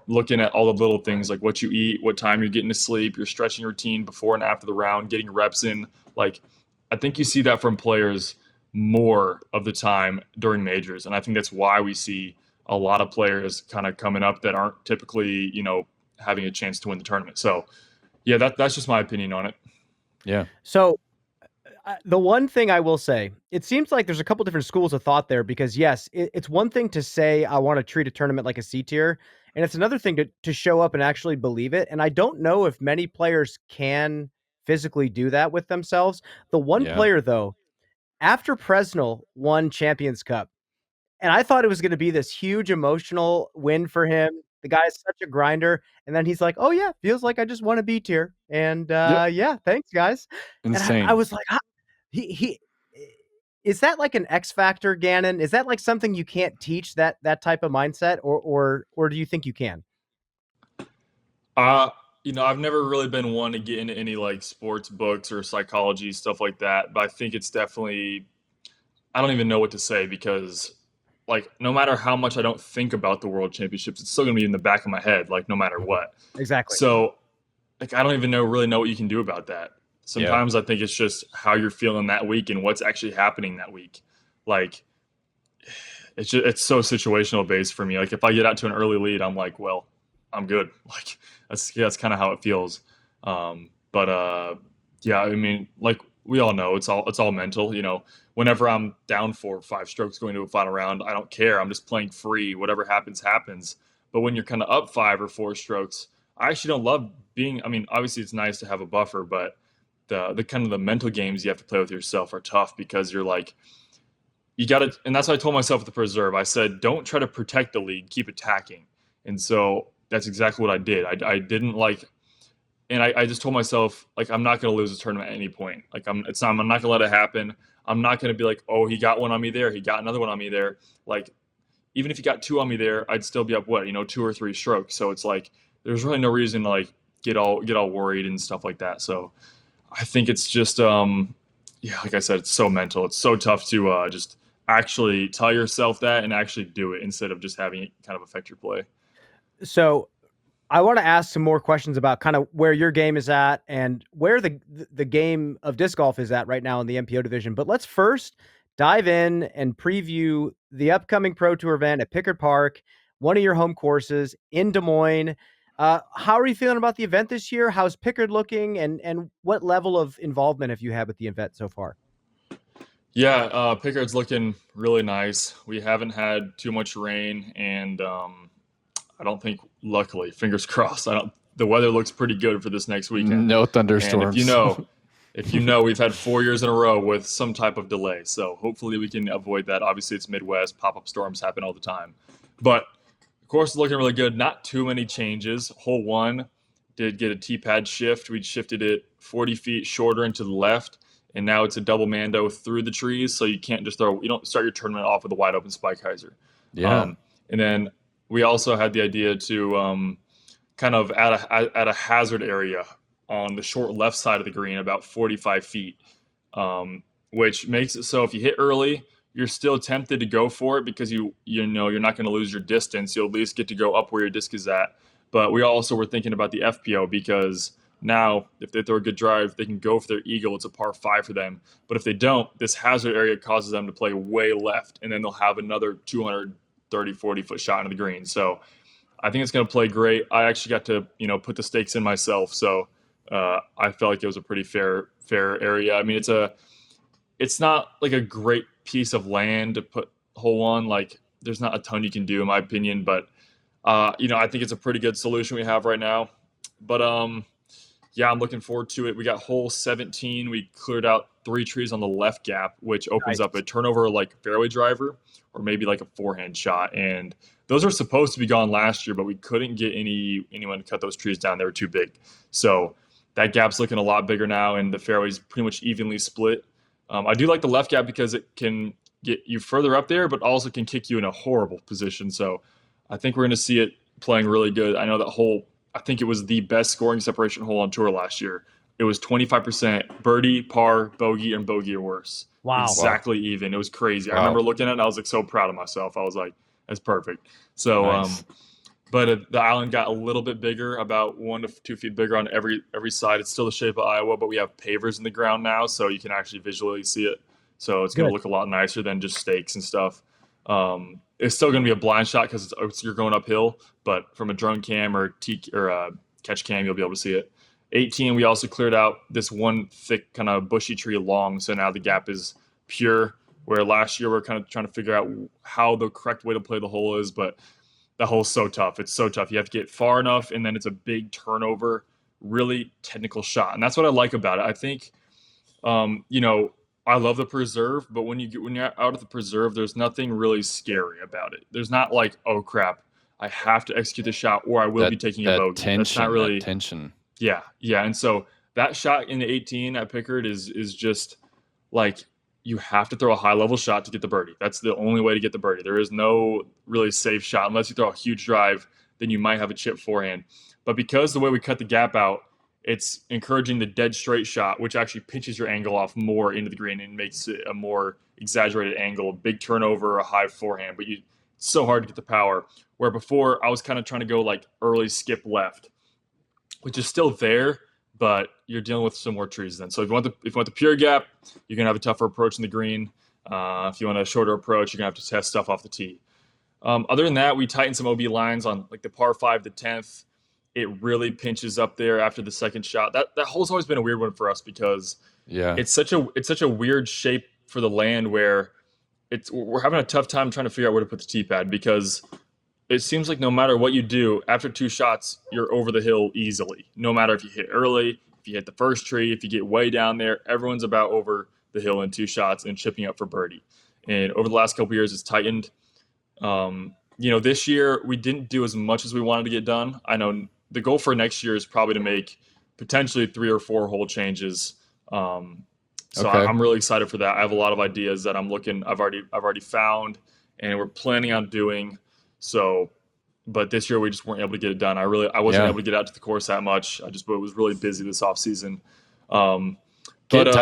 looking at all the little things like what you eat, what time you're getting to sleep, your stretching routine before and after the round, getting reps in. Like, I think you see that from players more of the time during majors. And I think that's why we see a lot of players kind of coming up that aren't typically, having a chance to win the tournament. So yeah, that's just my opinion on it. Yeah. So the one thing I will say, it seems like there's a couple different schools of thought there, because yes, it's one thing to say, I want to treat a tournament like a C tier, and it's another thing to show up and actually believe it. And I don't know if many players can physically do that with themselves. The one player, though, after Presnell won Champions Cup, and I thought it was going to be this huge emotional win for him. The guy is such a grinder. And then he's like, oh, yeah, feels like I just won a B tier. And yeah, thanks, guys. Insane. And I was like, he is that like an X factor, Gannon? Is that like something you can't teach, that type of mindset, or do you think you can? I've never really been one to get into any like sports books or psychology stuff like that, but I think it's definitely, I don't even know what to say, because like no matter how much I don't think about the World Championships, it's still going to be in the back of my head, like no matter what. Exactly. So like I don't even really know what you can do about that. Sometimes I think it's just how you're feeling that week and what's actually happening that week. Like it's so situational based for me. Like if I get out to an early lead, I'm like, well, I'm good. Like that's kind of how it feels. Yeah, I mean, like we all know, it's all mental. Whenever I'm down 4 or 5 strokes going to a final round, I don't care. I'm just playing free. Whatever happens, happens. But when you're kind of up 5 or 4 strokes, I actually don't love being. I mean, obviously it's nice to have a buffer, but the kind of the mental games you have to play with yourself are tough, because you're like, you got to, and that's what I told myself at the preserve. I said, don't try to protect the lead, keep attacking. And so that's exactly what I did. I didn't like, and I just told myself, like, I'm not going to lose this tournament at any point. Like I'm not going to let it happen. I'm not going to be like, oh, he got one on me there, he got another one on me there. Like, even if he got 2 on me there, I'd still be up 2 or 3 strokes. So it's like there's really no reason to like get all worried and stuff like that. So I think it's just like I said, it's so mental. It's so tough to just actually tell yourself that and actually do it, instead of just having it kind of affect your play. So I want to ask some more questions about kind of where your game is at and where the game of disc golf is at right now in the MPO division. But let's first dive in and preview the upcoming Pro Tour event at Pickard Park, one of your home courses in Des Moines. How are you feeling about the event this year? How's Pickard looking, and what level of involvement have you had with the event so far? Yeah, Pickard's looking really nice. We haven't had too much rain, and I don't think, luckily, fingers crossed, the weather looks pretty good for this next weekend. No thunderstorms. And if you know, we've had 4 years in a row with some type of delay. So hopefully we can avoid that. Obviously, it's Midwest. Pop-up storms happen all the time. But the course is looking really good. Not too many changes. Hole 1 did get a T-pad shift. We shifted it 40 feet shorter into the left, and now it's a double mando through the trees. So you can't just you don't start your tournament off with a wide open spike hyzer. Yeah. And then we also had the idea to kind of at a hazard area on the short left side of the green, about 45 feet, which makes it so if you hit early, you're still tempted to go for it, because you know you're not going to lose your distance. You'll at least get to go up where your disc is at. But we also were thinking about the FPO, because now if they throw a good drive, they can go for their eagle. It's a par 5 for them. But if they don't, this hazard area causes them to play way left, and then they'll have another 230, 40-foot shot into the green. So I think it's going to play great. I actually got to put the stakes in myself, so I felt like it was a pretty fair area. I mean, it's not like a great piece of land to put hole 1. Like, there's not a ton you can do, in my opinion, but I think it's a pretty good solution we have right now. But yeah, I'm looking forward to it. We got hole 17. We cleared out 3 trees on the left gap, which opens up a turnover like fairway driver, or maybe like a forehand shot. And those are supposed to be gone last year, but we couldn't get anyone to cut those trees down. They were too big. So that gap's looking a lot bigger now, and the fairway's pretty much evenly split. I do like the left gap because it can get you further up there, but also can kick you in a horrible position. So I think we're going to see it playing really good. I know that hole, I think it was the best scoring separation hole on tour last year. It was 25% birdie, par, bogey, and bogey or worse. Wow. Exactly even. It was crazy. Wow. I remember looking at it and I was like so proud of myself. I was like, that's perfect. So, Nice. But the island got a little bit bigger, about 1 to 2 feet bigger on every side. It's still the shape of Iowa, but we have pavers in the ground now, so you can actually visually see it. So it's going to look a lot nicer than just stakes and stuff. It's still going to be a blind shot because you're going uphill, but from a drone cam or catch cam, you'll be able to see it. 18, we also cleared out this one thick kind of bushy tree long, so now the gap is pure. Where last year we are kind of trying to figure out how the correct way to play the hole is, but the hole's so tough. It's so tough. You have to get far enough, and then it's a big turnover, really technical shot, and that's what I like about it. I think, I love the preserve, but when you're out of the preserve, there's nothing really scary about it. There's not like, oh crap, I have to execute the shot or I will be taking a bogey. That's not really tension. Yeah. And so that shot in the 18 at Pickard is just like, you have to throw a high level shot to get the birdie. That's the only way to get the birdie. There is no really safe shot unless you throw a huge drive, then you might have a chip forehand. But because the way we cut the gap out, it's encouraging the dead straight shot, which actually pitches your angle off more into the green and makes it a more exaggerated angle, a big turnover, a high forehand. But it's so hard to get the power. Where before I was kind of trying to go like early skip left, which is still there, but you're dealing with some more trees then. So if you want the pure gap, you're gonna have a tougher approach in the green. If you want a shorter approach, you're gonna have to test stuff off the tee. Other than that, we tightened some OB lines on like the par 5 to 10th. It really pinches up there after the second shot. That hole's always been a weird one for us because it's such a weird shape for the land where we're having a tough time trying to figure out where to put the tee pad because it seems like no matter what you do, after 2 shots, you're over the hill easily. No matter if you hit early, if you hit the first tree, if you get way down there, everyone's about over the hill in 2 shots and chipping up for birdie. And over the last couple of years, it's tightened. This year we didn't do as much as we wanted to get done. I know the goal for next year is probably to make potentially 3 or 4 hole changes. I'm really excited for that. I have a lot of ideas that I've already found and we're planning on doing. So, but this year we just weren't able to get it done. I wasn't able to get out to the course that much. I was really busy this off season. Get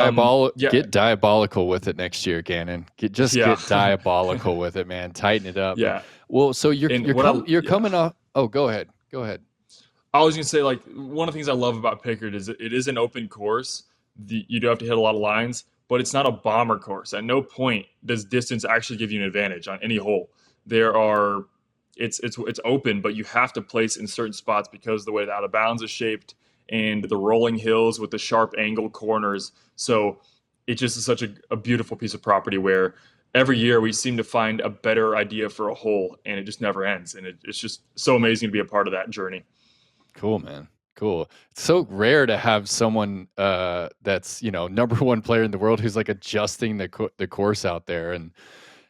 diabolical with it next year, Gannon. Get diabolical with it, man. Tighten it up. Yeah. Well, so you're coming off. Oh, go ahead. I was gonna say, like, one of the things I love about Pickard is it is an open course. You do have to hit a lot of lines, but it's not a bomber course. At no point does distance actually give you an advantage on any hole. It's open, but you have to place in certain spots because the way the out of bounds is shaped and the rolling hills with the sharp angle corners. So it just is such a beautiful piece of property where every year we seem to find a better idea for a hole and it just never ends. And it's just so amazing to be a part of that journey. Cool, man. Cool. It's so rare to have someone that's, number 1 player in the world who's like adjusting the course out there. And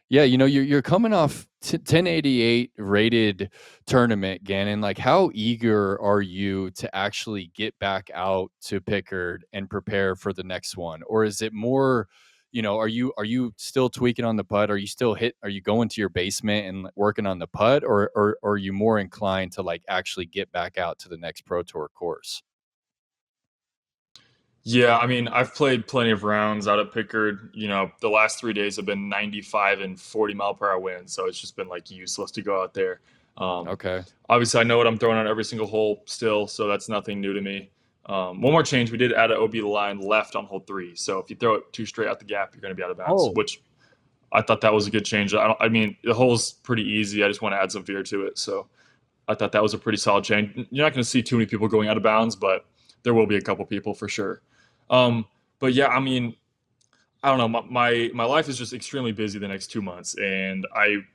yeah, you're coming off 1088 rated tournament, Gannon. Like, how eager are you to actually get back out to Pickard and prepare for the next one? Or is it more, are you still tweaking on the putt? Are you going to your basement and working on the putt, or are you more inclined to like actually get back out to the next Pro Tour course? Yeah, I mean, I've played plenty of rounds out at Pickard. The last 3 days have been 95 and 40 mile per hour winds, so it's just been like useless to go out there. Okay. Obviously, I know what I'm throwing on every single hole still, so that's nothing new to me. One more change, we did add an OB line left on hole 3. So if you throw it too straight out the gap, you're going to be out of bounds, which I thought that was a good change. I mean, the hole's pretty easy. I just want to add some veer to it. So I thought that was a pretty solid change. You're not going to see too many people going out of bounds, but there will be a couple people for sure. But yeah, I mean, I don't know. My life is just extremely busy the next 2 months, and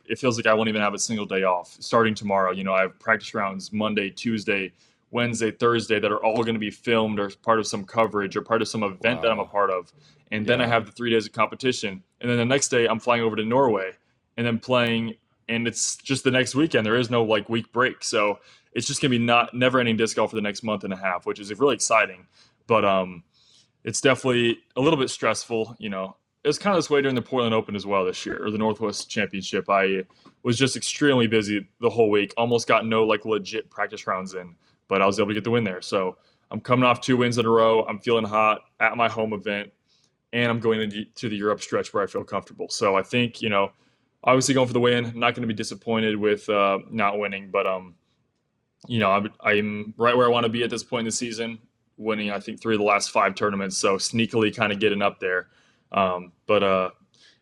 it feels like I won't even have a single day off. Starting tomorrow, I have practice rounds Monday, Tuesday, Wednesday, Thursday that are all going to be filmed or part of some coverage or part of some event that I'm a part of. And then I have the 3 days of competition, and then the next day I'm flying over to Norway and then playing. And it's just the next weekend. There is no like week break, so it's just gonna be never ending disc golf for the next month and a half, which is really exciting. But it's definitely a little bit stressful. It was kind of this way during the Portland Open as well this year, or the Northwest Championship. I was just extremely busy the whole week. Almost got no like legit practice rounds in, but I was able to get the win there. So I'm coming off 2 wins in a row. I'm feeling hot at my home event, and I'm going into the Europe stretch where I feel comfortable. So I think, obviously going for the win. I'm not going to be disappointed with not winning, but I'm right where I want to be at this point in the season, winning I think 3 of the last 5 tournaments, so sneakily kind of getting up there. But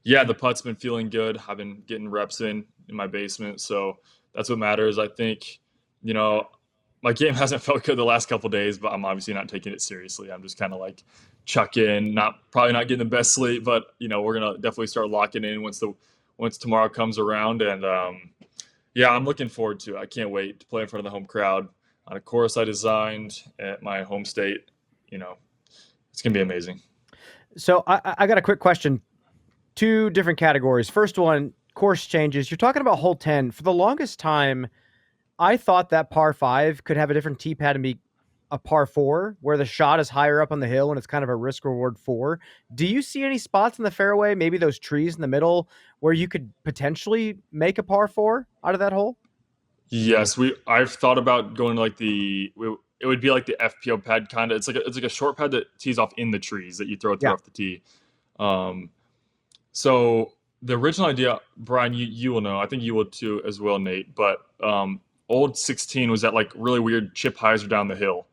Yeah, the putt's been feeling good. I've been getting reps in my basement, so that's what matters. I think, you know, my game hasn't felt good the last couple days, but I'm obviously not taking it seriously. I'm just kind of like chuck in, probably not getting the best sleep, but we're gonna definitely start locking in once tomorrow comes around, and yeah, I'm looking forward to it. I can't wait to play in front of the home crowd on a course I designed at my home state. It's gonna be amazing. So I got a quick question. Two different categories. First one, course changes. You're talking about hole 10. For the longest time, I thought that par 5 could have a different tee pad and be a par 4, where the shot is higher up on the hill and it's kind of a risk reward 4. Do you see any spots in the fairway, maybe those trees in the middle, where you could potentially make a par 4 out of that hole? Yes, I've thought about going to like it would be like the FPO pad kind of. It's like a short pad that tees off in the trees that you throw Yeah. off the tee. Um, so the original idea, Brian, you will know. I think you will too as well, Nate. But old 16 was that like really weird chip hyzer down the hill.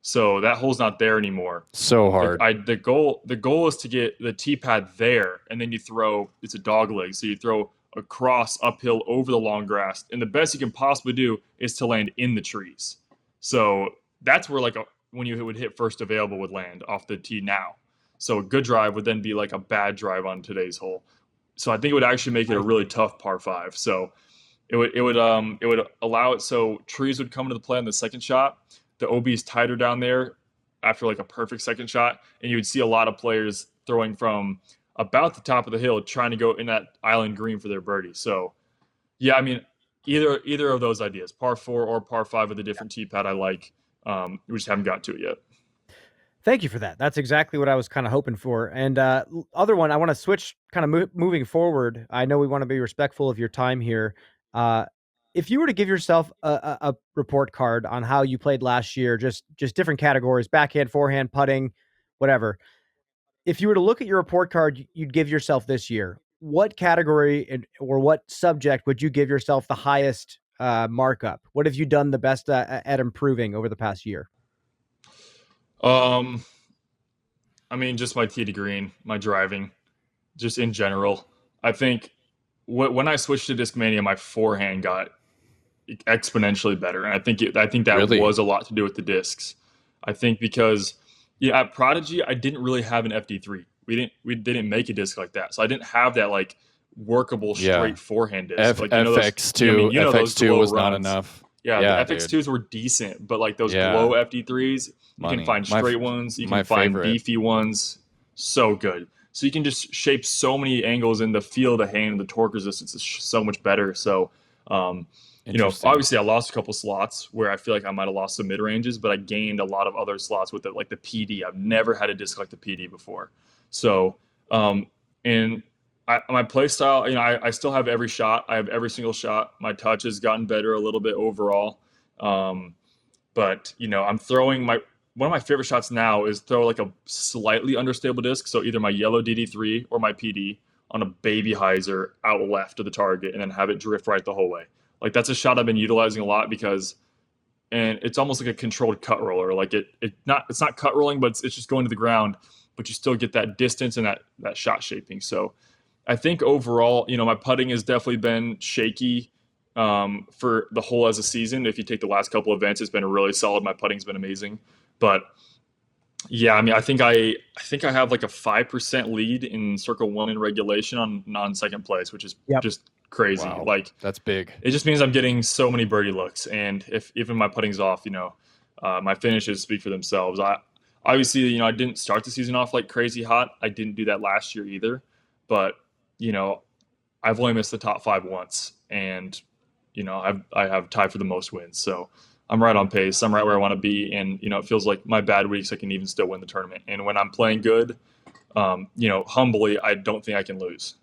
So that hole's not there anymore. So hard. The goal is to get the tee pad there, and then it's a dog leg, so you throw across uphill over the long grass, and the best you can possibly do is to land in the trees. So that's where when you would hit first available would land off the tee now. So a good drive would then be like a bad drive on today's hole. So I think it would actually make it a really tough par 5. So it would allow it so trees would come into the play on the second shot. The OB is tighter down there after like a perfect second shot, and you would see a lot of players throwing from about the top of the hill trying to go in that island green for their birdie. So yeah, I mean either of those ideas, par 4 or par 5 with a different tee pad, I like. We just haven't got to it yet. Thank you for that. That's exactly what I was kind of hoping for. And other one, I want to switch kind of moving forward. I know we want to be respectful of your time here. If you were to give yourself a report card on how you played last year, just different categories, backhand, forehand, putting, whatever. If you were to look at your report card you'd give yourself this year, what category or what subject would you give yourself the highest markup? What have you done the best at improving over the past year? I mean, just my tee to green, my driving, just in general. I think when I switched to Discmania, my forehand got exponentially better, and I think that Really? was a lot to do with the discs. I think because at Prodigy I didn't really have an FD3. We didn't make a disc like that, so I didn't have that like workable straight forehand disc. Like FX2, FX2 was not enough. Yeah, the FX2s were decent, but like those glow FD3s, you can find straight ones, you can find beefy ones, so good. So you can just shape so many angles, in the feel of the hand, the torque resistance is so much better. So obviously I lost a couple slots where I feel like I might have lost some mid ranges, but I gained a lot of other slots with it, like the PD. I've never had a disc like the PD before. So, and my play style, I still have every shot. I have every single shot. My touch has gotten better a little bit overall. But I'm throwing one of my favorite shots now is throw like a slightly understable disc. So either my yellow DD3 or my PD on a baby hyzer out left of the target, and then have it drift right the whole way. Like that's a shot I've been utilizing a lot and it's almost like a controlled cut roller. Like it's not cut rolling, but it's just going to the ground, but you still get that distance and that shot shaping. So I think overall, my putting has definitely been shaky for the whole as a season. If you take the last couple events, it's been really solid. My putting's been amazing, but yeah, I mean, I think I have like a 5% lead in Circle 1 in regulation on second place, which is just crazy. Wow. Like that's big. It just means I'm getting so many birdie looks, and if even my putting's off, my finishes speak for themselves. Obviously, I didn't start the season off like crazy hot. I didn't do that last year either, but I've only missed the top 5 once, and I have tied for the most wins. So I'm right on pace. I'm right where I want to be, and it feels like my bad weeks I can even still win the tournament. And when I'm playing good, humbly, I don't think I can lose.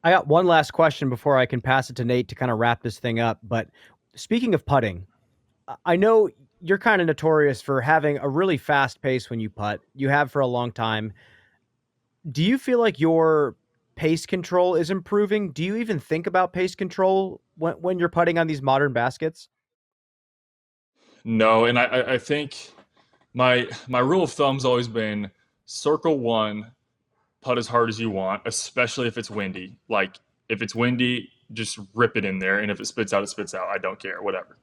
I got one last question before I can pass it to Nate to kind of wrap this thing up. But speaking of putting, I know you're kind of notorious for having a really fast pace when you putt. You have for a long time. Do you feel like your pace control is improving? Do you even think about pace control when you're putting on these modern baskets? No, and I think my rule of thumb's always been Circle 1 putt as hard as you want, especially if it's windy. Like if it's windy, just rip it in there, and if it spits out, it spits out. I don't care, whatever.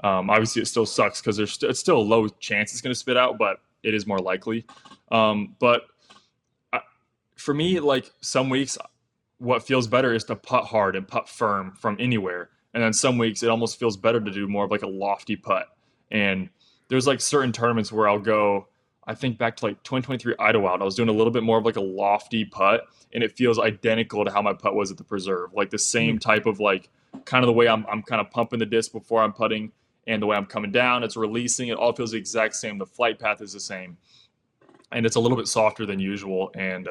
Obviously, it still sucks because it's still a low chance it's going to spit out, but it is more likely. But for me, like some weeks, what feels better is to putt hard and putt firm from anywhere. And then some weeks, it almost feels better to do more of like a lofty putt. And there's like certain tournaments where I'll go. I think back to like 2023 Idlewild, I was doing a little bit more of like a lofty putt, and it feels identical to how my putt was at the Preserve. Like the same type of like kind of the way I'm kind of pumping the disc before I'm putting, and the way I'm coming down, it's releasing. It all feels the exact same. The flight path is the same, and it's a little bit softer than usual. And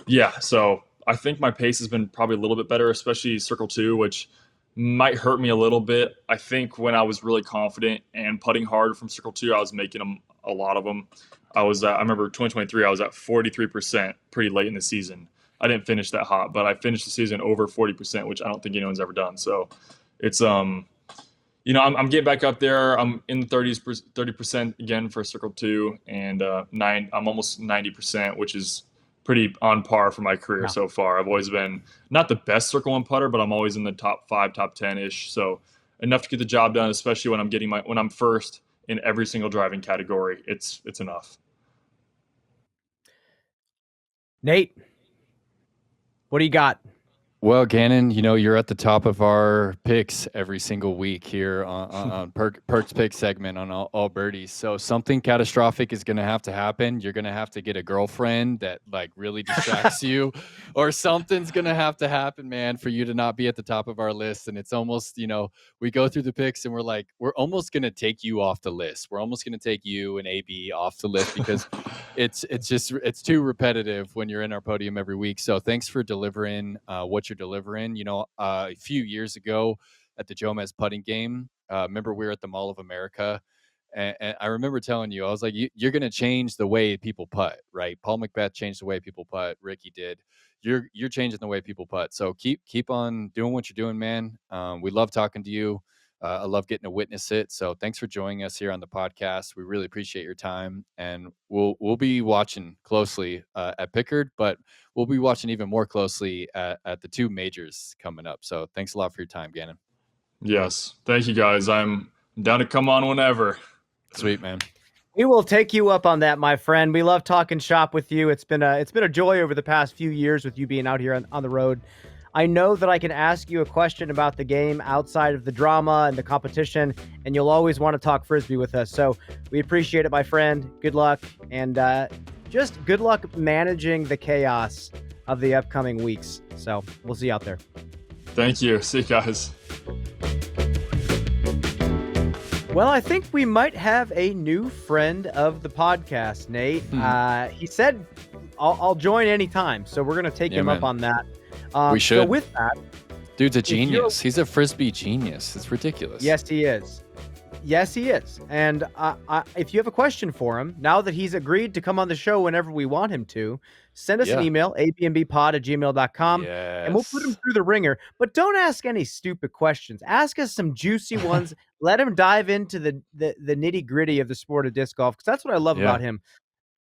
yeah, so I think my pace has been probably a little bit better, especially Circle 2, which might hurt me a little bit. I think when I was really confident and putting hard from Circle 2, I was making them, a lot of them. I remember 2023, I was at 43% pretty late in the season. I didn't finish that hot, but I finished the season over 40%, which I don't think anyone's ever done. So it's, I'm getting back up there. I'm in the 30% again for Circle 2, and I'm almost 90%, which is pretty on par for my career so far. I've always been not the best Circle 1 putter, but I'm always in the top 5, top 10-ish. So enough to get the job done, especially when I'm first in every single driving category. It's enough. Nate, what do you got? Well, Gannon, you're at the top of our picks every single week here on Perks Pick segment on all birdies. So something catastrophic is going to have to happen. You're going to have to get a girlfriend that like really distracts you, or something's going to have to happen, man, for you to not be at the top of our list. And it's almost, we go through the picks and we're almost going to take you off the list. We're almost going to take you and AB off the list because it's too repetitive when you're in our podium every week. So thanks for delivering what you're delivering. A few years ago at the Jomez putting game, remember we were at the Mall of America, and I remember telling you, I was like, you're going to change the way people putt, right? Paul McBeth changed the way people putt. Ricky did. You're changing the way people putt. So keep on doing what you're doing, man. We love talking to you. I love getting to witness it. So thanks for joining us here on the podcast. We really appreciate your time, and we'll be watching closely at Pickard, but we'll be watching even more closely at the 2 majors coming up. So thanks a lot for your time, Gannon. Yes. Thank you, guys. I'm down to come on whenever. Sweet, man. We will take you up on that, my friend. We love talking shop with you. It's been a joy over the past few years with you being out here on the road. I know that I can ask you a question about the game outside of the drama and the competition, and you'll always want to talk Frisbee with us. So we appreciate it, my friend. Good luck, and just good luck managing the chaos of the upcoming weeks. So we'll see you out there. Thank you. See you guys. Well, I think we might have a new friend of the podcast, Nate. He said, I'll join anytime. So we're going to take him up on that. We should. So with that, dude's a genius. He's a Frisbee genius. It's ridiculous. Yes, he is. Yes, he is. And if you have a question for him, now that he's agreed to come on the show whenever we want him to, send us an email, abmbpod@gmail.com, and we'll put him through the ringer. But don't ask any stupid questions. Ask us some juicy ones. Let him dive into the nitty-gritty of the sport of disc golf, because that's what I love about him.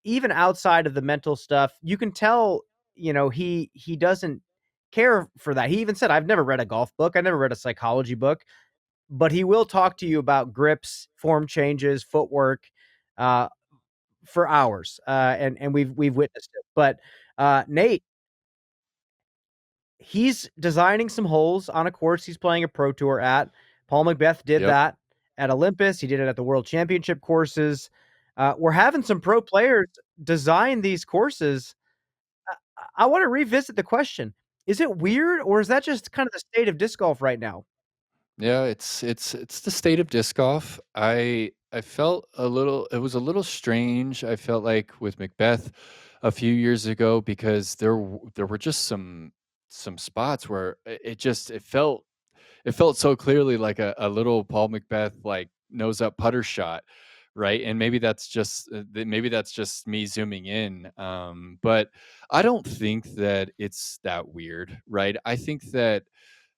Even outside of the mental stuff, you can tell, he doesn't care for that. He even said, I've never read a golf book. I never read a psychology book. But he will talk to you about grips, form changes, footwork, for hours. And we've witnessed it. But Nate, he's designing some holes on a course he's playing a pro tour at. Paul McBeth did that at Olympus. He did it at the World Championship courses. We're having some pro players design these courses. I want to revisit the question. Is it weird, or is that just kind of the state of disc golf right now? Yeah, it's the state of disc golf. I felt it was a little strange. I felt like with McBeth a few years ago, because there were just some spots where it felt so clearly like a little Paul McBeth like nose up putter shot, right? And maybe that's just me zooming in, but I don't think that it's that weird, right? I think that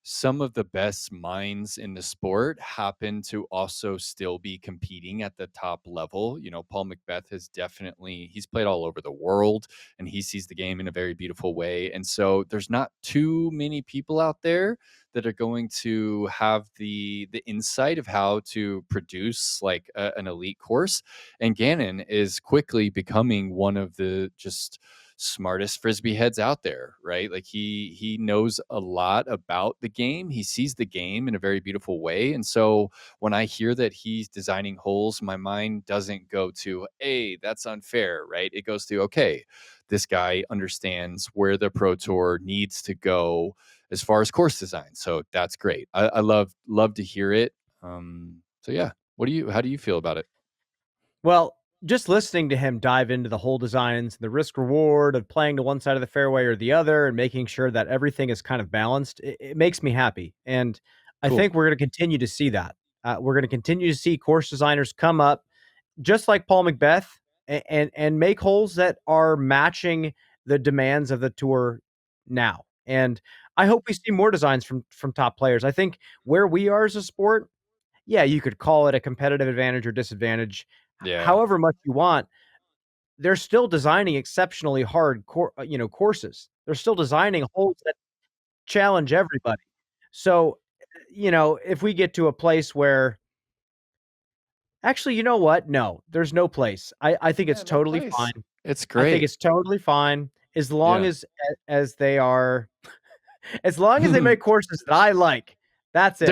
some of the best minds in the sport happen to also still be competing at the top level. You know, Paul Macbeth he's played all over the world, and he sees the game in a very beautiful way. And so there's not too many people out there that are going to have the insight of how to produce like an elite course. And Gannon is quickly becoming one of the just smartest frisbee heads out there, right? Like he knows a lot about the game. He sees the game in a very beautiful way. And so when I hear that he's designing holes, my mind doesn't go to, hey, that's unfair, right? It goes to, okay, this guy understands where the Pro Tour needs to go as far as course design. So that's great. I love to hear it. So yeah, how do you feel about it? Well, just listening to him dive into the hole designs, the risk reward of playing to one side of the fairway or the other, and making sure that everything is kind of balanced, it makes me happy. And I Cool. think we're going to continue to see that. We're going to continue to see course designers come up just like Paul Macbeth and make holes that are matching the demands of the tour now. And I hope we see more designs from top players. I think where we are as a sport, yeah, you could call it a competitive advantage or disadvantage, Yeah. however much you want. They're still designing exceptionally hard courses. They're still designing holes that challenge everybody. So, if we get to a place where actually, you know what? No, there's no place. I think Yeah, it's no totally place. fine. It's I think great. it's totally fine as long Yeah. as they are as long as they make courses that I like. That's it.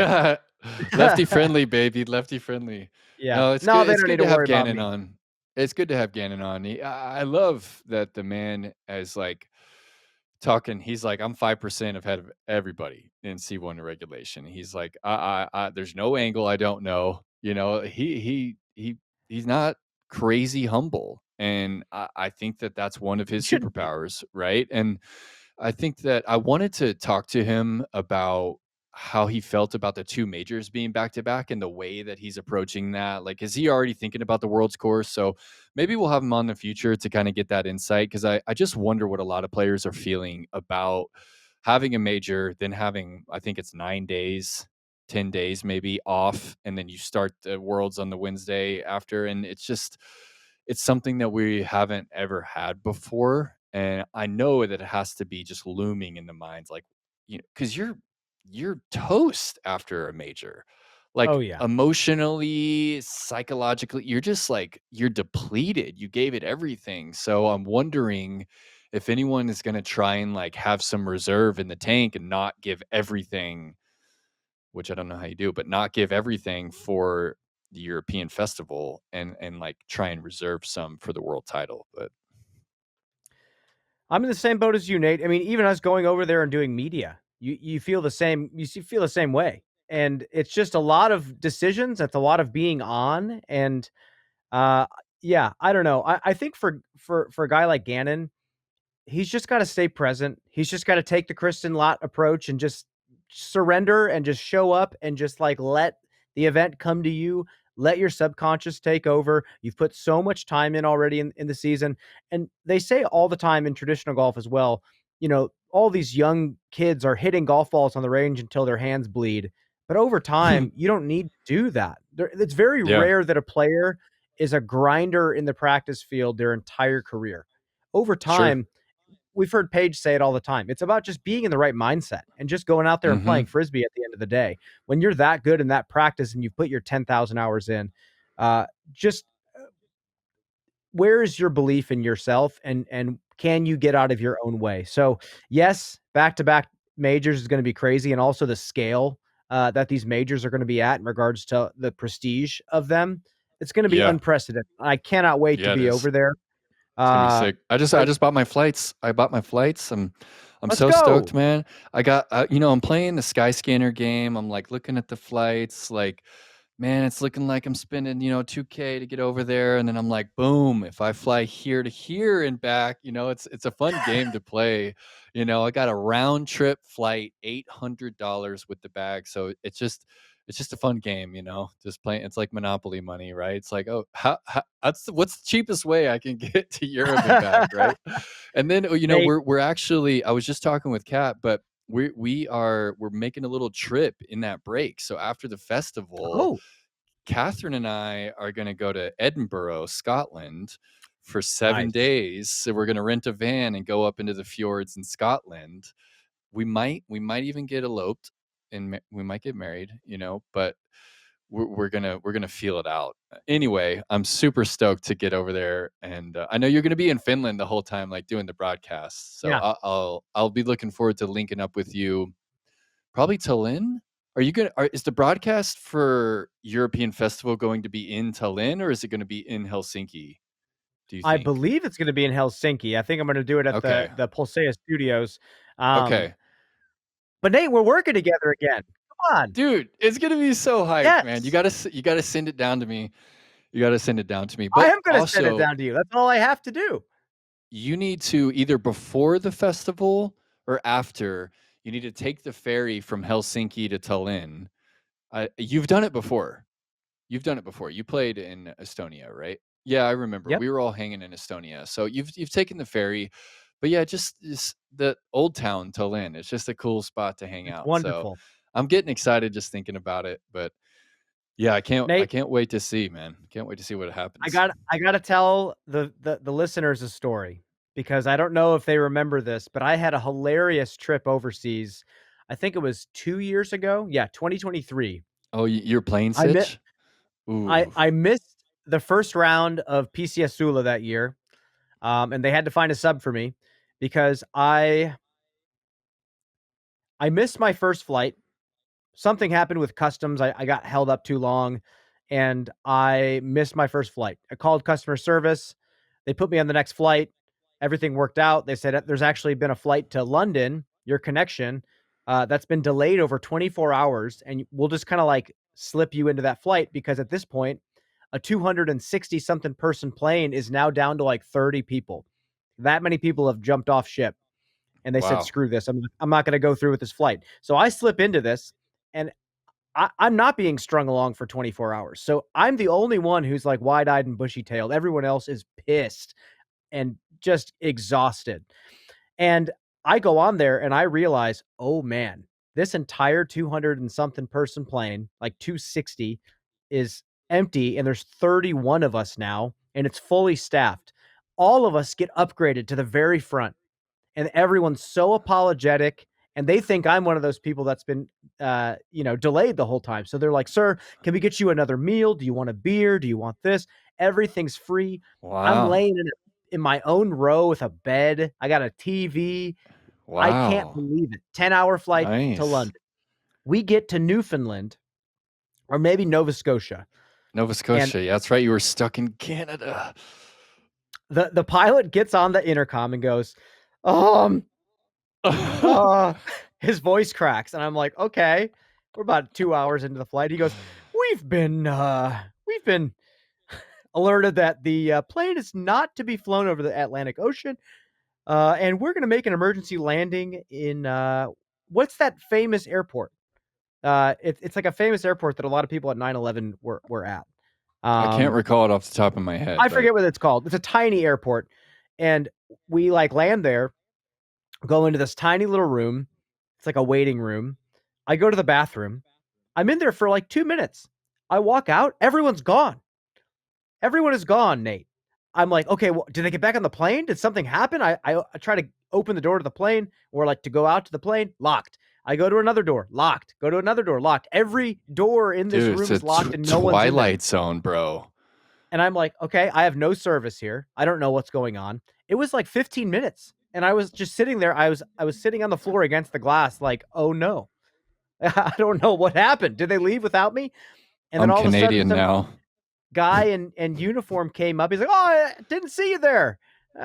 Lefty friendly, baby. Lefty friendly. Yeah. No, it's No, good. they It's don't need good to to have worry about Gannon me. on. It's good to have Gannon on. I love that the man is like talking. He's like, I'm 5% ahead of everybody in C1 regulation. He's like, there's no angle I don't know. You know, he's not crazy humble, and I think that that's one of his Shouldn't be. superpowers, right? And I think that I wanted to talk to him about how he felt about the two majors being back to back and the way that he's approaching that. Like, is he already thinking about the world's course? So maybe we'll have him on in the future to kind of get that insight, because I just wonder what a lot of players are feeling about having a major, then having, I think it's 9 days, 10 days maybe off, and then you start the worlds on the Wednesday after. And it's something that we haven't ever had before. And I know that it has to be just looming in the minds, like, because you're toast after a major, Oh, like yeah. emotionally, psychologically, you're just like, you're depleted. You gave it everything. So I'm wondering if anyone is going to try and like have some reserve in the tank and not give everything, which I don't know how you do, but not give everything for the European festival, and like try and reserve some for the world title. But I'm in the same boat as you, Nate. I mean, even us going over there and doing media, you feel the same. Feel the same way, and it's just a lot of decisions. It's a lot of being on, and uh, yeah, I don't know. I think for a guy like Gannon, he's just got to stay present. He's just got to take the Kristen Lott approach and just surrender and just show up and just like let the event come to you. Let your subconscious take over. You've put so much time in already in the season. And they say all the time in traditional golf as well, all these young kids are hitting golf balls on the range until their hands bleed. But over time, you don't need to do that. It's very yeah, rare that a player is a grinder in the practice field their entire career. Over sure. time, we've heard Paige say it all the time. It's about just being in the right mindset and just going out there and Hmm. playing frisbee at the end of the day. When you're that good in that practice and you've put your 10,000 hours in, just where is your belief in yourself and can you get out of your own way? So, yes, back-to-back majors is going to be crazy, and also the scale that these majors are going to be at in regards to the prestige of them. It's going to be Yeah, unprecedented. I cannot wait to yeah, it be is. over there. It's gonna be Uh, sick. I just bought my flights. I bought my flights. I'm let's so go. stoked, man. I got I'm playing the Skyscanner game. I'm like looking at the flights, like, man, it's looking like I'm spending, 2K to get over there. And then I'm like, boom, if I fly here to here and back, it's a fun game to play. I got a round trip flight, $800 with the bag. So it's just a fun game, just playing. It's like Monopoly money, right? It's like, oh, what's the cheapest way I can get to Europe and back, right? And then, Nate, we're actually, I was just talking with Kat, but we're making a little trip in that break. So after the festival, Oh, Catherine and I are going to go to Edinburgh, Scotland for 7 nice. days. So we're going to rent a van and go up into the fjords in Scotland. We might even get eloped and we might get married, but we're gonna feel it out. Anyway, I'm super stoked to get over there, and I know you're gonna be in Finland the whole time, like doing the broadcast. So Yeah. I'll be looking forward to linking up with you. Probably Tallinn. Is the broadcast for European Festival going to be in Tallinn, or is it going to be in Helsinki? Do you I think? believe it's going to be in Helsinki. I think I'm going to do it at Okay. the Pulsea Studios. Okay. But Nate, we're working together again. Come on. Dude, it's gonna be so hyped, man. You Yes. gotta send it down to me. You gotta send it down to me. I But am going to send it also, down to you. That's all I have to do. you need to either before the festival or after, you need to take the ferry from Helsinki to Tallinn. You've done it before. You've done it before. You played in Estonia, right? Yeah, I remember. Yep. We were all hanging in Estonia. So you've taken the ferry. But yeah, just the old town Tallinn. It's just a cool spot to hang It's out. So wonderful. I'm getting excited just thinking about it. But yeah, I Nate, can't wait to see, man. Can't wait to see what I happens. got to tell the listeners a story because I don't know if they remember this, but I had a hilarious trip overseas. I think it was 2 years ago. Yeah, 2023. Oh, you're playing I mi- Sitch? Ooh. I missed the first round of PCS Sula that year. And they had to find a sub for me because I missed my first flight. Something happened with customs. I got held up too long and I missed my first flight. I called customer service. They put me on the next flight. Everything worked out. They said there's actually been a flight to London, your connection, that's been delayed over 24 hours. And we'll just kind of like slip you into that flight because at this point, a 260 something person plane is now down to like 30 people. That many people have jumped off ship and they said, Wow. screw this. I'm not going to go through with this flight. So I slip into this and I'm not being strung along for 24 hours. So I'm the only one who's like wide eyed and bushy tailed. Everyone else is pissed and just exhausted. And I go on there and I realize, oh man, this entire 200 and something person plane, like 260, is empty. And there's 31 of us now and it's fully staffed. All of us get upgraded to the very front and everyone's so apologetic and they think I'm one of those people that's been delayed the whole time. So they're like, "Sir, can we get you another meal? Do you want a beer? Do you want this?" Everything's free. I'm Wow. laying in my own row with a bed. I got a TV. I can't Wow. believe it. 10-hour flight to Nice. London. We get to Newfoundland or maybe Nova Scotia. Nova And Scotia. Yeah, that's right. You were stuck in Canada. the pilot gets on the intercom and goes, his voice cracks, and I'm like, okay, we're about 2 hours into the flight. He goes, we've been alerted that the plane is not to be flown over the Atlantic Ocean, and we're going to make an emergency landing in what's that famous airport? It's like a famous airport that a lot of people at 9/11 were at. I can't recall it off the top of my head, I but forget what it's called. It's a tiny airport, and we like land there, go into this tiny little room. It's like a waiting room. I go to the bathroom. I'm in there for like 2 minutes. I walk out. Everyone's gone. Everyone is gone, Nate. I'm like, okay, well, did they get back on the plane? Did something happen? I try to open the door to the plane or like to go out to the plane, locked. I go to another door, locked. Go to another door, locked. Every door in this dude, it's room a is locked and no one's in there. Twilight Zone, bro. And I'm like, okay, I have no service here. I don't know what's going on. It was like 15 minutes. And I was just sitting there. I was sitting on the floor against the glass, like, oh no. I don't know what happened. Did they leave without me? And then I'm all of a sudden, Canadian some now. guy in uniform came up. He's like, "Oh, I didn't see you there.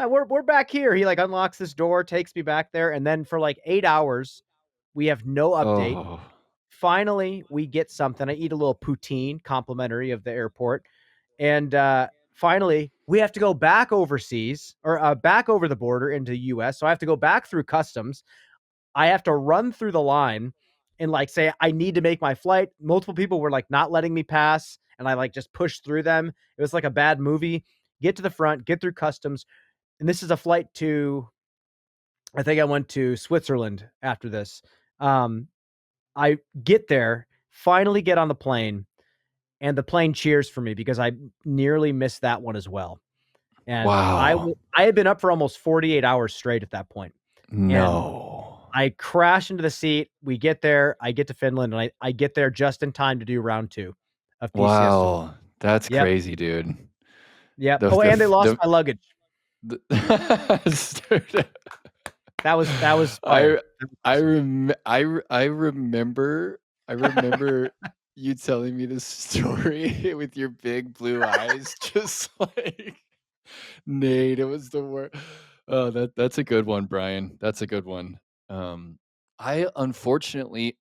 We're back here." He like unlocks this door, takes me back there, and then for like 8 hours, we have no update. Oh, Finally, we get something. I eat a little poutine, complimentary of the airport, and finally, we have to go back overseas or back over the border into the U.S. So I have to go back through customs. I have to run through the line and like say I need to make my flight. Multiple people were like not letting me pass, and I like just pushed through them. It was like a bad movie. Get to the front, get through customs, and this is a flight to I think I went to Switzerland after this. I get there, finally get on the plane, and the plane cheers for me because I nearly missed that one as well. And Wow. I had been up for almost 48 hours straight at that point. And No. I crash into the seat. We get there. I get to Finland, and I get there just in time to do round 2 of PCS 12. Wow. That's Yep. crazy, dude. Yep. The Oh, and they lost the my luggage. the That was fire. I remember you telling me this story with your big blue eyes, just like Nate. It was the worst. Oh, that's a good one, Brian. That's a good one. I unfortunately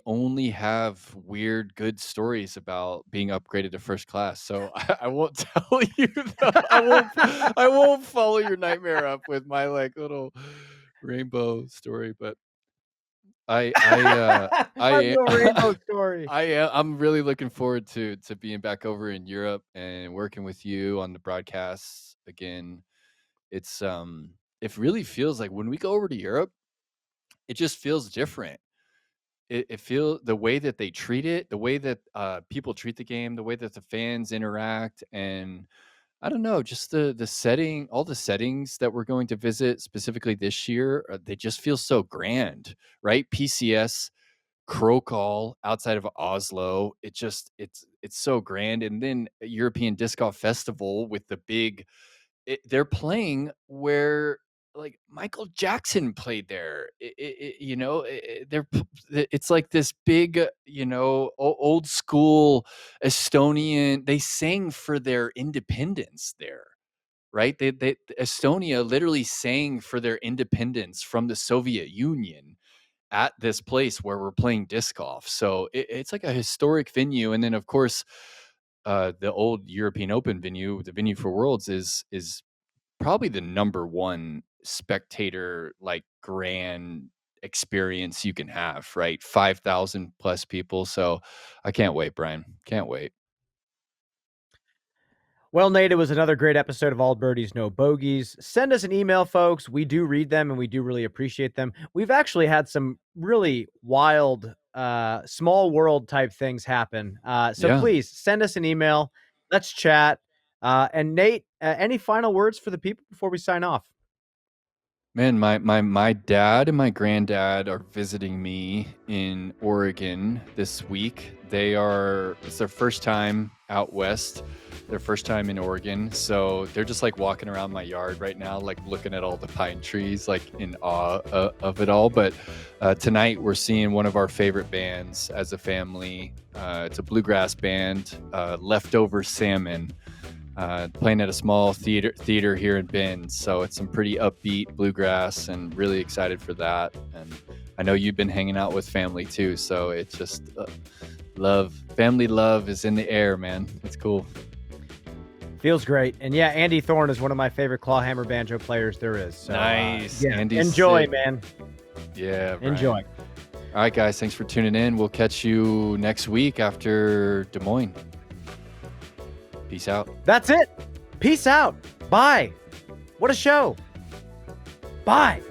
only have weird good stories about being upgraded to first class. So I won't tell you though. I won't follow your nightmare up with my like little rainbow story, but I My little rainbow story. I'm really looking forward to being back over in Europe and working with you on the broadcasts again. It's it really feels like when we go over to Europe, it just feels different. It feels the way that they treat it, the way that people treat the game, the way that the fans interact, and I don't know, just the setting, all the settings that we're going to visit specifically this year, they just feel so grand, right? PCS, Krokal outside of Oslo, it's so grand, and then a European Disc Golf Festival with the big they're playing where like Michael Jackson played there. You know, it's like this big, you know, old school Estonian. They sang for their independence there, right? They Estonia literally sang for their independence from the Soviet Union at this place where we're playing disc golf. So it's like a historic venue, and then of course. The old European Open venue, the venue for Worlds, is probably the number one spectator like grand experience you can have, right? 5,000 plus people. So I can't wait, Brian. Can't wait. Well, Nate, it was another great episode of All Birdies, No Bogeys. Send us an email, folks. We do read them and we do really appreciate them. We've actually had some really wild, small world type things happen. So Yeah. please send us an email. Let's chat. And Nate, any final words for the people before we sign off? Man, my dad and my granddad are visiting me in Oregon this week. It's their first time out west, their first time in Oregon. So they're just like walking around my yard right now, like looking at all the pine trees, like in awe of it all. But tonight we're seeing one of our favorite bands as a family. It's a bluegrass band, Leftover Salmon. Playing at a small theater here in Bend, so it's some pretty upbeat bluegrass, and really excited for that. And I know you've been hanging out with family too, so it's just family love is in the air, man. It's cool. Feels great. And yeah, Andy Thorne is one of my favorite clawhammer banjo players there is. So, Nice. Yeah, Andy's enjoy, sick. man. Yeah, Brian. Enjoy. All right, guys, thanks for tuning in. We'll catch you next week after Des Moines. Peace out. That's it. Peace out. Bye. What a show. Bye.